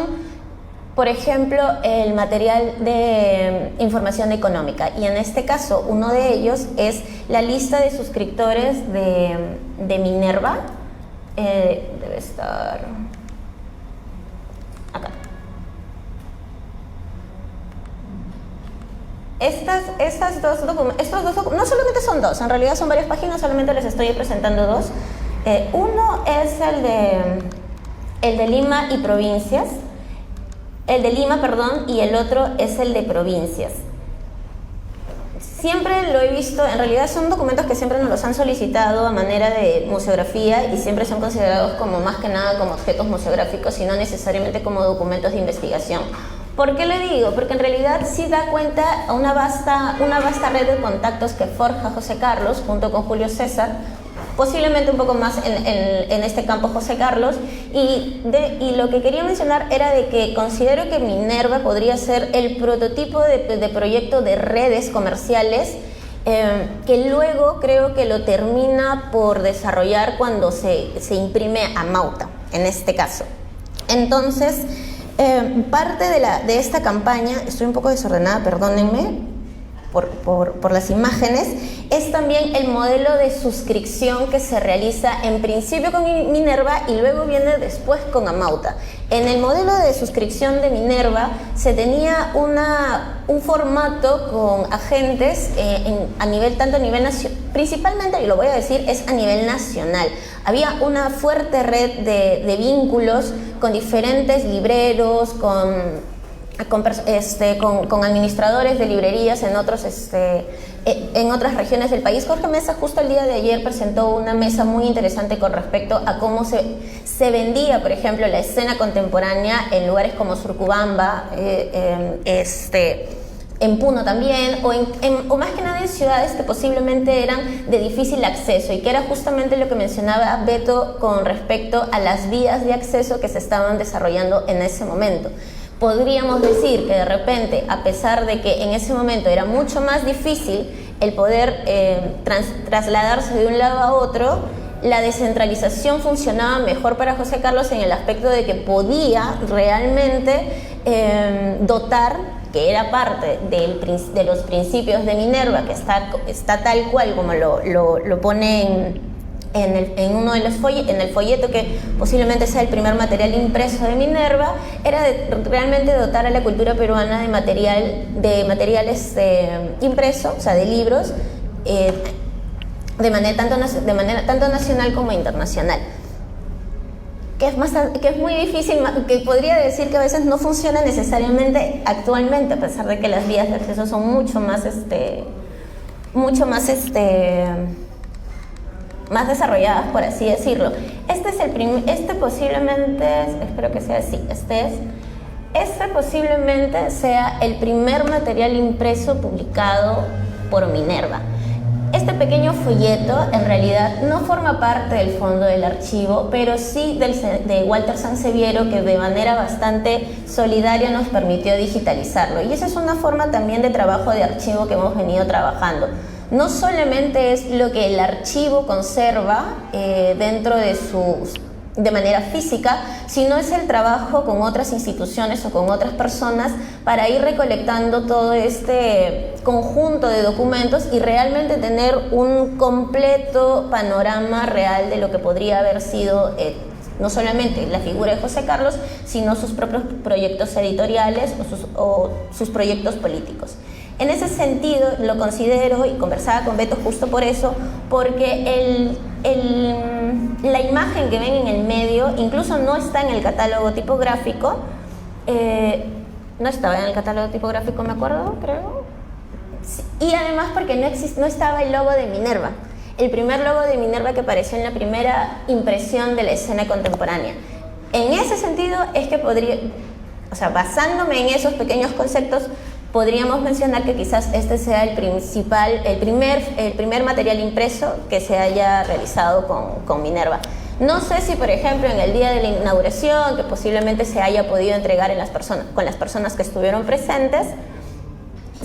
por ejemplo, el material de información económica, y en este caso uno de ellos es la lista de suscriptores de Minerva. Debe estar acá. Estos dos documentos, no solamente son 2, en realidad son varias páginas, solamente les estoy presentando 2. Uno es el de Lima y provincias, el de Lima, perdón, y el otro es el de provincias. Siempre lo he visto, en realidad son documentos que siempre nos los han solicitado a manera de museografía y siempre son considerados como más que nada como objetos museográficos y no necesariamente como documentos de investigación. ¿Por qué le digo? Porque en realidad sí da cuenta a una vasta red de contactos que forja José Carlos junto con Julio César, posiblemente un poco más en este campo José Carlos, y lo que quería mencionar era de que considero que Minerva podría ser el prototipo de proyecto de redes comerciales que luego creo que lo termina por desarrollar cuando se imprime a Mauta, en este caso. Entonces, parte de esta campaña, estoy un poco desordenada, perdónenme. por las imágenes, es también el modelo de suscripción que se realiza en principio con Minerva y luego viene después con Amauta. En el modelo de suscripción de Minerva se tenía un formato con agentes tanto a nivel nacional, principalmente, y lo voy a decir, es a nivel nacional. Había una fuerte red de vínculos con diferentes libreros, con administradores de librerías en otras regiones del país. Jorge Mesa justo el día de ayer presentó una mesa muy interesante con respecto a cómo se vendía, por ejemplo, la escena contemporánea en lugares como Surcubamba, en Puno también, o más que nada en ciudades que posiblemente eran de difícil acceso, y que era justamente lo que mencionaba Beto con respecto a las vías de acceso que se estaban desarrollando en ese momento. Podríamos decir que de repente, a pesar de que en ese momento era mucho más difícil el poder trasladarse de un lado a otro, la descentralización funcionaba mejor para José Carlos en el aspecto de que podía realmente dotar, que era parte de los principios de Minerva, que está tal cual como lo pone en el folleto, que posiblemente sea el primer material impreso de Minerva, era realmente dotar a la cultura peruana de materiales impreso, o sea, de libros, de manera tanto nacional como internacional. Que es muy difícil, que podría decir que a veces no funciona necesariamente actualmente, a pesar de que las vías de acceso son mucho más desarrolladas, por así decirlo. Este posiblemente, espero que sea así, este posiblemente sea el primer material impreso publicado por Minerva. Este pequeño folleto en realidad no forma parte del fondo del archivo, pero sí de Walter Sanseviero, que de manera bastante solidaria nos permitió digitalizarlo. Y esa es una forma también de trabajo de archivo que hemos venido trabajando. No solamente es lo que el archivo conserva dentro de manera física, sino es el trabajo con otras instituciones o con otras personas para ir recolectando todo este conjunto de documentos y realmente tener un completo panorama real de lo que podría haber sido no solamente la figura de José Carlos, sino sus propios proyectos editoriales o sus proyectos políticos. En ese sentido lo considero, y conversaba con Beto justo por eso, porque la imagen que ven en el medio incluso no está en el catálogo tipográfico, no estaba en el catálogo tipográfico, me acuerdo, creo, sí. Y además porque no estaba el logo de Minerva, el primer logo de Minerva que apareció en la primera impresión de la escena contemporánea. En ese sentido es que basándome en esos pequeños conceptos, podríamos mencionar que quizás este sea el primer material impreso que se haya realizado con Minerva. No sé si, por ejemplo, en el día de la inauguración, que posiblemente se haya podido entregar con las personas que estuvieron presentes.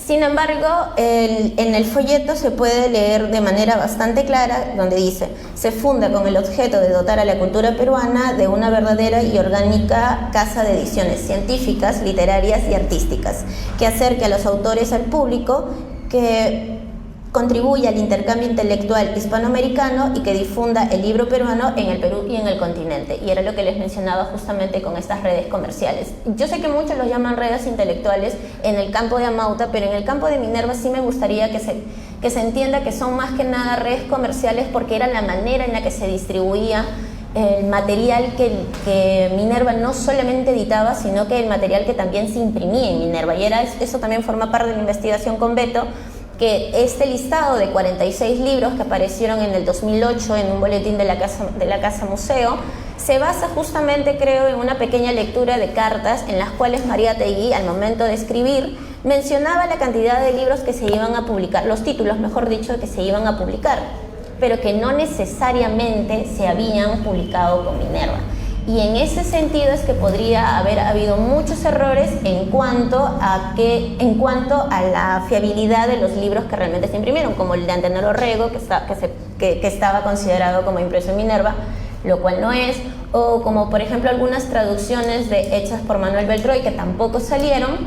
Sin embargo, en el folleto se puede leer de manera bastante clara, donde dice: se funda con el objeto de dotar a la cultura peruana de una verdadera y orgánica casa de ediciones científicas, literarias y artísticas, que acerque a los autores al público, que contribuya al intercambio intelectual hispanoamericano y que difunda el libro peruano en el Perú y en el continente. Y era lo que les mencionaba justamente con estas redes comerciales. Yo sé que muchos los llaman redes intelectuales en el campo de Amauta, pero en el campo de Minerva sí me gustaría que se entienda que son más que nada redes comerciales, porque era la manera en la que se distribuía el material que Minerva no solamente editaba, sino que el material que también se imprimía en Minerva. Y eso también forma parte de la investigación con Beto, que este listado de 46 libros que aparecieron en el 2008 en un boletín de la Casa Museo se basa justamente, creo, en una pequeña lectura de cartas en las cuales Mariátegui, al momento de escribir, mencionaba la cantidad de libros que se iban a publicar, los títulos, mejor dicho, que se iban a publicar, pero que no necesariamente se habían publicado con Minerva. Y en ese sentido es que podría haber habido muchos errores en cuanto a la fiabilidad de los libros que realmente se imprimieron, como el de Antenor Orrego, que estaba considerado como impreso en Minerva, lo cual no es, o como por ejemplo algunas traducciones hechas por Manuel Beltroy que tampoco salieron,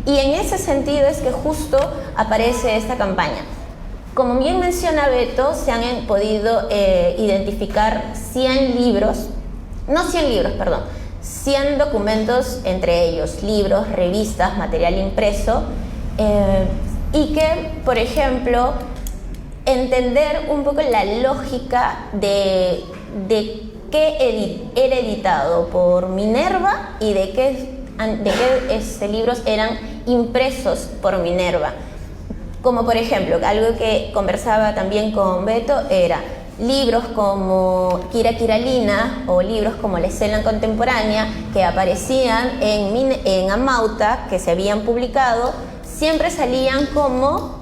Y en ese sentido es que justo aparece esta campaña. Como bien menciona Beto, se han podido identificar 100 libros, no 100 libros, perdón, 100 documentos, entre ellos libros, revistas, material impreso, y que, por ejemplo, entender un poco la lógica de qué era editado por Minerva y de qué libros eran impresos por Minerva. Como por ejemplo, algo que conversaba también con Beto era libros como Kira Kiralina o libros como La escena contemporánea que aparecían en Amauta, que se habían publicado, siempre salían como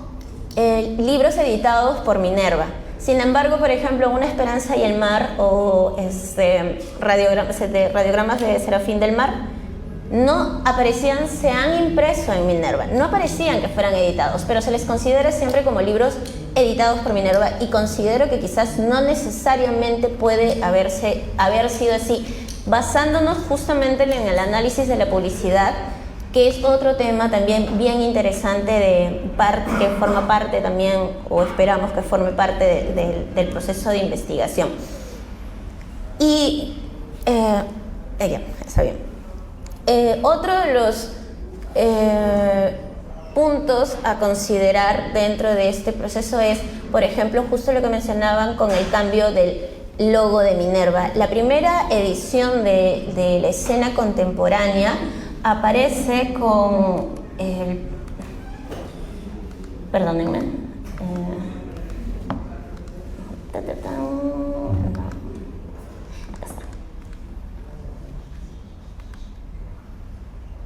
libros editados por Minerva. Sin embargo, por ejemplo, Una Esperanza y el Mar o radiogramas de Serafín del Mar no aparecían, se han impreso en Minerva, no aparecían que fueran editados, pero se les considera siempre como libros editados por Minerva, y considero que quizás no necesariamente puede haber sido así, basándonos justamente en el análisis de la publicidad, que es otro tema también bien interesante que forma parte también, o esperamos que forme parte del proceso de investigación. Y está bien. Otro de los puntos a considerar dentro de este proceso es, por ejemplo, justo lo que mencionaban con el cambio del logo de Minerva. La primera edición de La escena contemporánea aparece con perdónenme.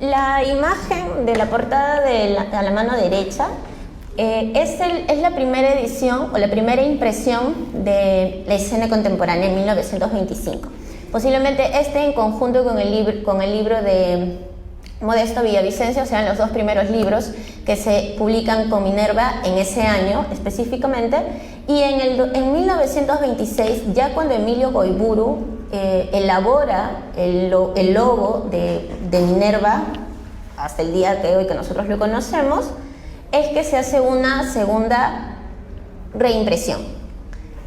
La imagen de la portada a la mano derecha es la primera edición o la primera impresión de La escena contemporánea en 1925. Posiblemente en conjunto con el libro de Modesto Villavicencio sean los dos primeros libros que se publican con Minerva en ese año específicamente. Y en 1926, ya cuando Emilio Goiburu elabora el logo de Minerva hasta el día de hoy que nosotros lo conocemos, es que se hace una segunda reimpresión.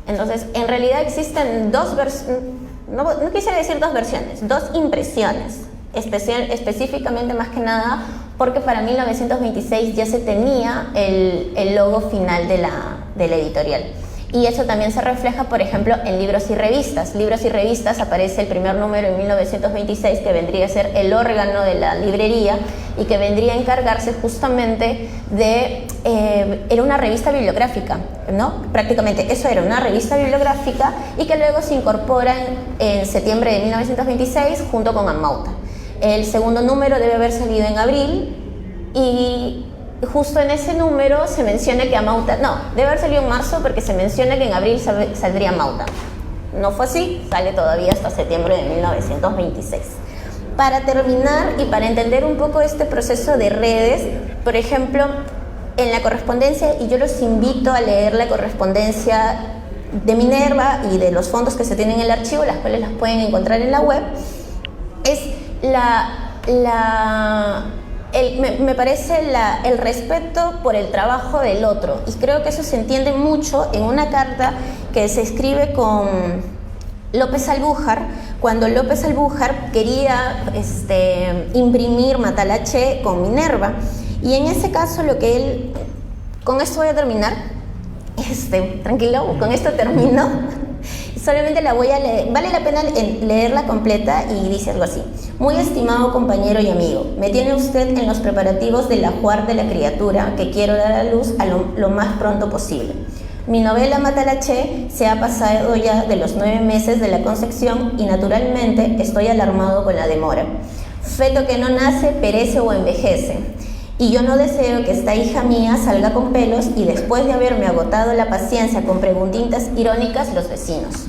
Entonces, en realidad existen dos versiones, no quisiera decir dos versiones, dos impresiones, específicamente más que nada porque para 1926 ya se tenía el logo final de la editorial. Y eso también se refleja, por ejemplo, en Libros y Revistas. Libros y Revistas aparece el primer número en 1926, que vendría a ser el órgano de la librería y que vendría a encargarse justamente era una revista bibliográfica, ¿no? Prácticamente eso era una revista bibliográfica, y que luego se incorpora en septiembre de 1926 junto con Amauta. El segundo número debe haber salido en abril, y justo en ese número se menciona que Amauta, no, debe haber salido en marzo, porque se menciona que en abril saldría Amauta. No fue así, sale todavía hasta septiembre de 1926. Para terminar y para entender un poco este proceso de redes, por ejemplo, en la correspondencia, y yo los invito a leer la correspondencia de Minerva y de los fondos que se tienen en el archivo, las cuales las pueden encontrar en la web, es me parece el respeto por el trabajo del otro, y creo que eso se entiende mucho en una carta que se escribe con López Albújar, cuando López Albújar quería imprimir Matalache con Minerva, y en ese caso con esto voy a terminar, tranquilo, con esto termino. Solamente la voy a leer, vale la pena leerla completa, y dice algo así: muy estimado compañero y amigo, me tiene usted en los preparativos del ajuar de la criatura que quiero dar a luz lo más pronto posible. Mi novela Matalache se ha pasado ya de los 9 meses de la concepción, y naturalmente estoy alarmado con la demora. Feto que no nace, perece o envejece. Y yo no deseo que esta hija mía salga con pelos, y después de haberme agotado la paciencia con preguntitas irónicas los vecinos.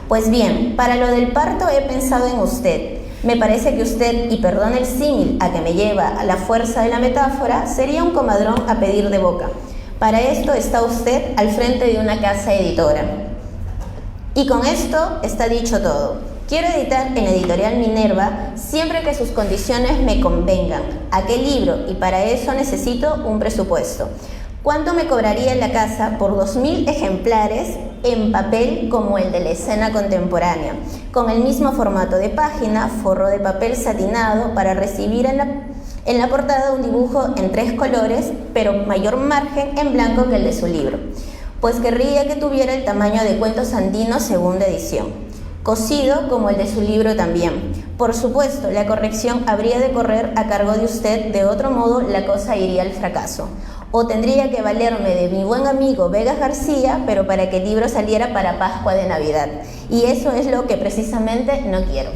Pues bien, para lo del parto he pensado en usted. Me parece que usted, y perdone el símil a que me lleva a la fuerza de la metáfora, sería un comadrón a pedir de boca. Para esto está usted al frente de una casa editora. Y con esto está dicho todo. Quiero editar en Editorial Minerva siempre que sus condiciones me convengan. ¿A qué libro? Y para eso necesito un presupuesto. ¿Cuánto me cobraría en la casa por 2000 ejemplares en papel como el de la escena contemporánea, con el mismo formato de página, forro de papel satinado para recibir en la portada un dibujo en 3 colores, pero mayor margen en blanco que el de su libro? Pues querría que tuviera el tamaño de Cuentos Andinos segunda edición, cosido como el de su libro también. Por supuesto, la corrección habría de correr a cargo de usted, de otro modo la cosa iría al fracaso. O tendría que valerme de mi buen amigo Vegas García, pero para que el libro saliera para Pascua de Navidad. Y eso es lo que precisamente no quiero.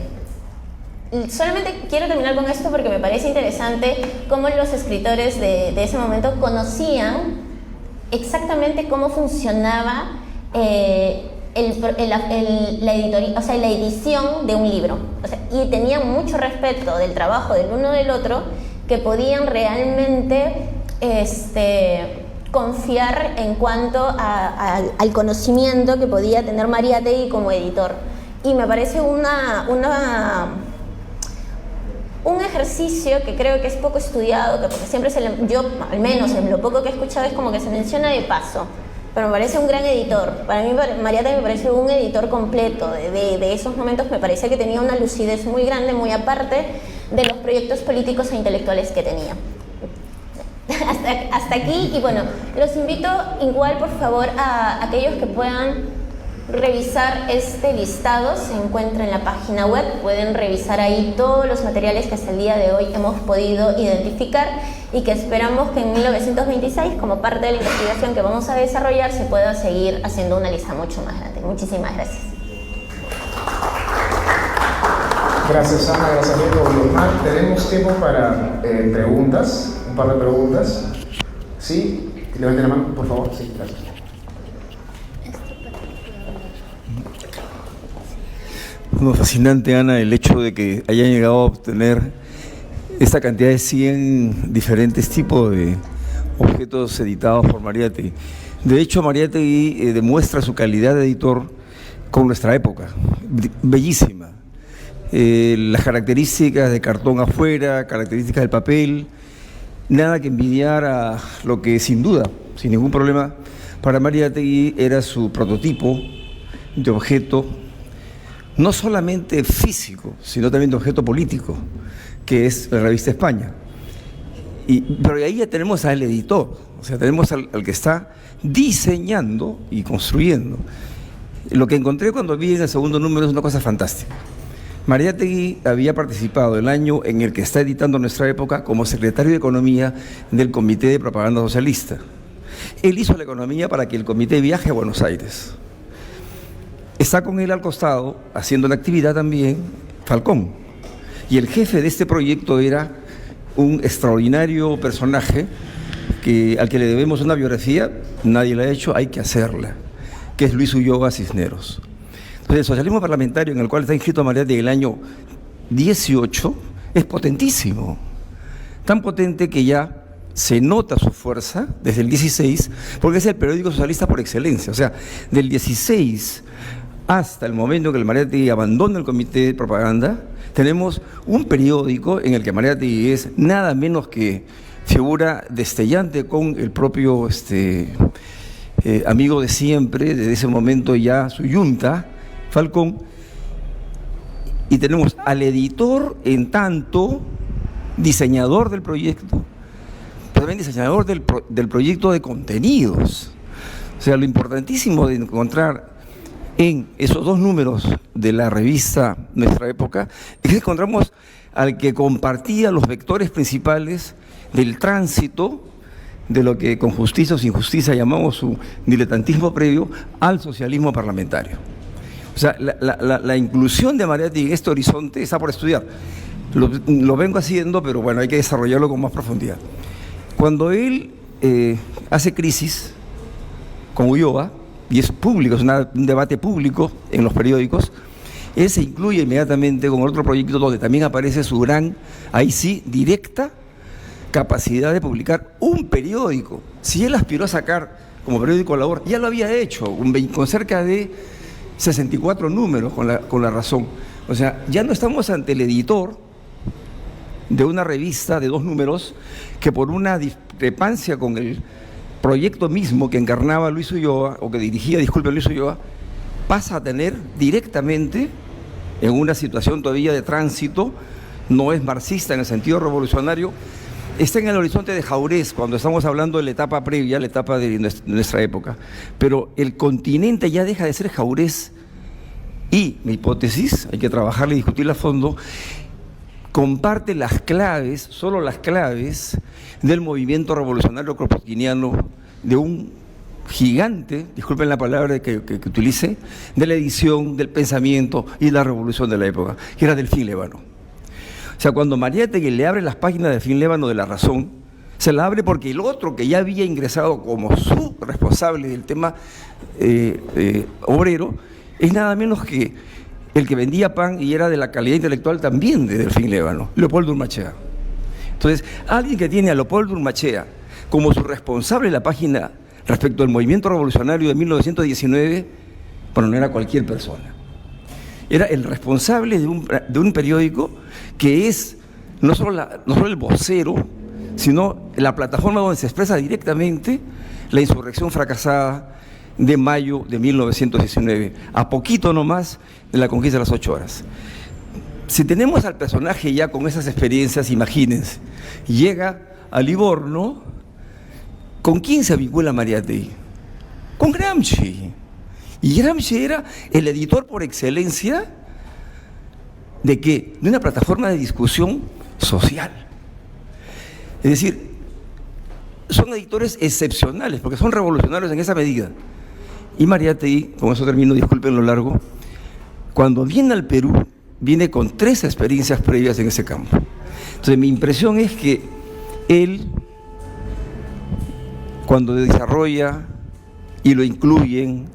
Solamente quiero terminar con esto porque me parece interesante cómo los escritores de ese momento conocían exactamente cómo funcionaba la edición de un libro. O sea, y tenían mucho respeto del trabajo del uno del otro, que podían realmente confiar en cuanto al conocimiento que podía tener Mariátegui como editor. Y me parece un ejercicio que creo que es poco estudiado, que porque siempre yo, al menos en lo poco que he escuchado, es como que se menciona de paso, pero me parece un gran editor. Para mí Mariátegui me parece un editor completo de esos momentos. Me parece que tenía una lucidez muy grande, muy aparte de los proyectos políticos e intelectuales que tenía. Hasta aquí, y bueno, los invito igual por favor a aquellos que puedan revisar este listado. Se encuentra en la página web, pueden revisar ahí todos los materiales que hasta el día de hoy hemos podido identificar y que esperamos que en 1926, como parte de la investigación que vamos a desarrollar, se pueda seguir haciendo una lista mucho más grande. Muchísimas gracias. Gracias, Ana, gracias, Diego. Tenemos tiempo para preguntas, un par de preguntas. ¿Sí? Levanten la mano, por favor. Sí, gracias. Bueno, fascinante, Ana, el hecho de que hayan llegado a obtener esta cantidad de 100 diferentes tipos de objetos editados por Mariátegui. De hecho, Mariátegui demuestra su calidad de editor con nuestra época, bellísima. Las características de cartón afuera, características del papel, nada que envidiar a lo que sin duda, sin ningún problema, para Mariátegui era su prototipo de objeto, no solamente físico, sino también de objeto político, que es la revista España. Pero ahí ya tenemos al editor, o sea, tenemos al que está diseñando y construyendo. Lo que encontré cuando vi en el segundo número es una cosa fantástica. Mariátegui había participado el año en el que está editando Nuestra Época como secretario de Economía del Comité de Propaganda Socialista. Él hizo la economía para que el comité viaje a Buenos Aires. Está con él al costado, haciendo la actividad también, Falcón. Y el jefe de este proyecto era un extraordinario personaje al que le debemos una biografía, nadie la ha hecho, hay que hacerla, que es Luis Ulloa Cisneros. Entonces, el socialismo parlamentario en el cual está inscrito Mariátegui el año 18 es potentísimo. Tan potente que ya se nota su fuerza desde el 16, porque es el periódico socialista por excelencia. O sea, del 16 hasta el momento que el Mariátegui abandona el comité de propaganda, tenemos un periódico en el que Mariátegui es nada menos que figura destellante con el propio amigo de siempre, desde ese momento ya su yunta, Falcón, y tenemos al editor en tanto diseñador del proyecto, pero también diseñador del proyecto de contenidos. O sea, lo importantísimo de encontrar en esos dos números de la revista Nuestra Época es que encontramos al que compartía los vectores principales del tránsito de lo que con justicia o sin justicia llamamos su diletantismo previo al socialismo parlamentario. O sea, la inclusión de Mariátegui en este horizonte está por estudiar. Lo vengo haciendo, pero bueno, hay que desarrollarlo con más profundidad. Cuando él hace Crisis con Ulloa, y es público, es un debate público en los periódicos, él se incluye inmediatamente con otro proyecto donde también aparece su gran, ahí sí, directa capacidad de publicar un periódico. Si él aspiró a sacar como periódico Labor, ya lo había hecho, con cerca de 64 números con la Razón. O sea, ya no estamos ante el editor de una revista de 2 números que por una discrepancia con el proyecto mismo que encarnaba Luis Ulloa, o que dirigía, disculpe, Luis Ulloa, pasa a tener directamente, en una situación todavía de tránsito, no es marxista en el sentido revolucionario, está en el horizonte de Jaurés, cuando estamos hablando de la etapa previa, la etapa de nuestra época. Pero el continente ya deja de ser Jaurés y, mi hipótesis, hay que trabajarla y discutirla a fondo, comparte las claves, solo las claves, del movimiento revolucionario kropotkianiano, de un gigante, disculpen la palabra que utilice, de la edición, del pensamiento y la revolución de la época, que era Delfín Lévano. O sea, cuando Mariátegui le abre las páginas de Delfín Lévano de La Razón, se la abre porque el otro que ya había ingresado como su responsable del tema obrero, es nada menos que el que vendía pan y era de la calidad intelectual también de Delfín Lévano, Leopoldo Urmachea. Entonces, alguien que tiene a Leopoldo Urmachea como su responsable de la página respecto al movimiento revolucionario de 1919, bueno, no era cualquier persona. Era el responsable de un periódico que es no solo el vocero, sino la plataforma donde se expresa directamente la insurrección fracasada de mayo de 1919, a poquito nomás de la conquista de las 8 horas. Si tenemos al personaje ya con esas experiencias, imagínense, llega a Livorno, ¿con quién se vincula Mariátegui? Con Gramsci. Y Gramsci era el editor por excelencia ¿de qué? De una plataforma de discusión social. Es decir, son editores excepcionales, porque son revolucionarios en esa medida. Y Mariátegui, con eso termino, disculpen lo largo, cuando viene al Perú, viene con 3 experiencias previas en ese campo. Entonces, mi impresión es que él, cuando desarrolla y lo incluyen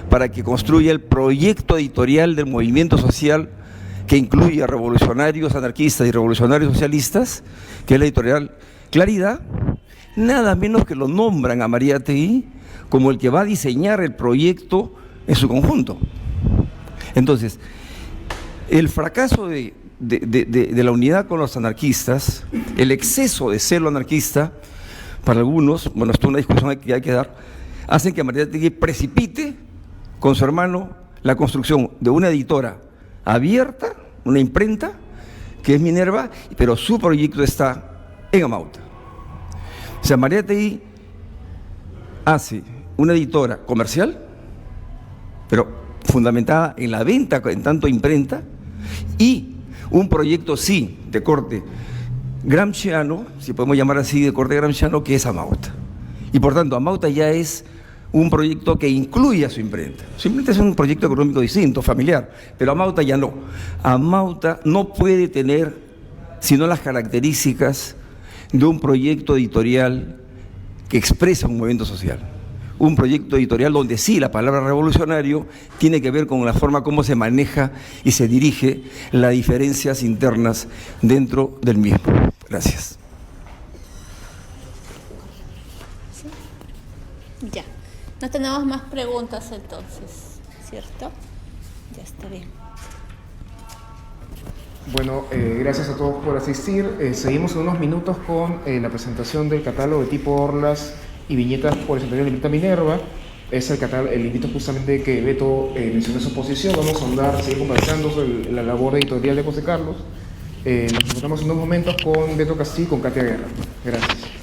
para que construya el proyecto editorial del movimiento social que incluye a revolucionarios anarquistas y revolucionarios socialistas, que es la editorial Claridad, nada menos que lo nombran a Mariátegui como el que va a diseñar el proyecto en su conjunto. Entonces, el fracaso de la unidad con los anarquistas, el exceso de celo anarquista, para algunos, bueno, esto es una discusión que hay que dar, hacen que Mariátegui precipite con su hermano la construcción de una editora abierta, una imprenta, que es Minerva, pero su proyecto está en Amauta. O sea, Mariátegui hace una editora comercial, pero fundamentada en la venta en tanto imprenta, y un proyecto, sí, de corte gramsciano, si podemos llamar así, de corte gramsciano, que es Amauta. Y por tanto, Amauta ya es un proyecto que incluye a su imprenta. Su imprenta es un proyecto económico distinto, familiar, pero Amauta ya no. Amauta no puede tener sino las características de un proyecto editorial que expresa un movimiento social. Un proyecto editorial donde sí la palabra revolucionario tiene que ver con la forma como se maneja y se dirige las diferencias internas dentro del mismo. Gracias. ¿Sí? Ya. No tenemos más preguntas entonces, ¿cierto? Ya está bien. Bueno, gracias a todos por asistir. Seguimos en unos minutos con la presentación del catálogo de tipo Orlas y viñetas por el centenario de Mirta Minerva. Es el invito justamente que Beto mencionó en su posición. Vamos a andar, seguir conversando sobre la labor editorial de José Carlos. Nos encontramos en unos momentos con Beto Castillo y con Katia Guerra. Gracias.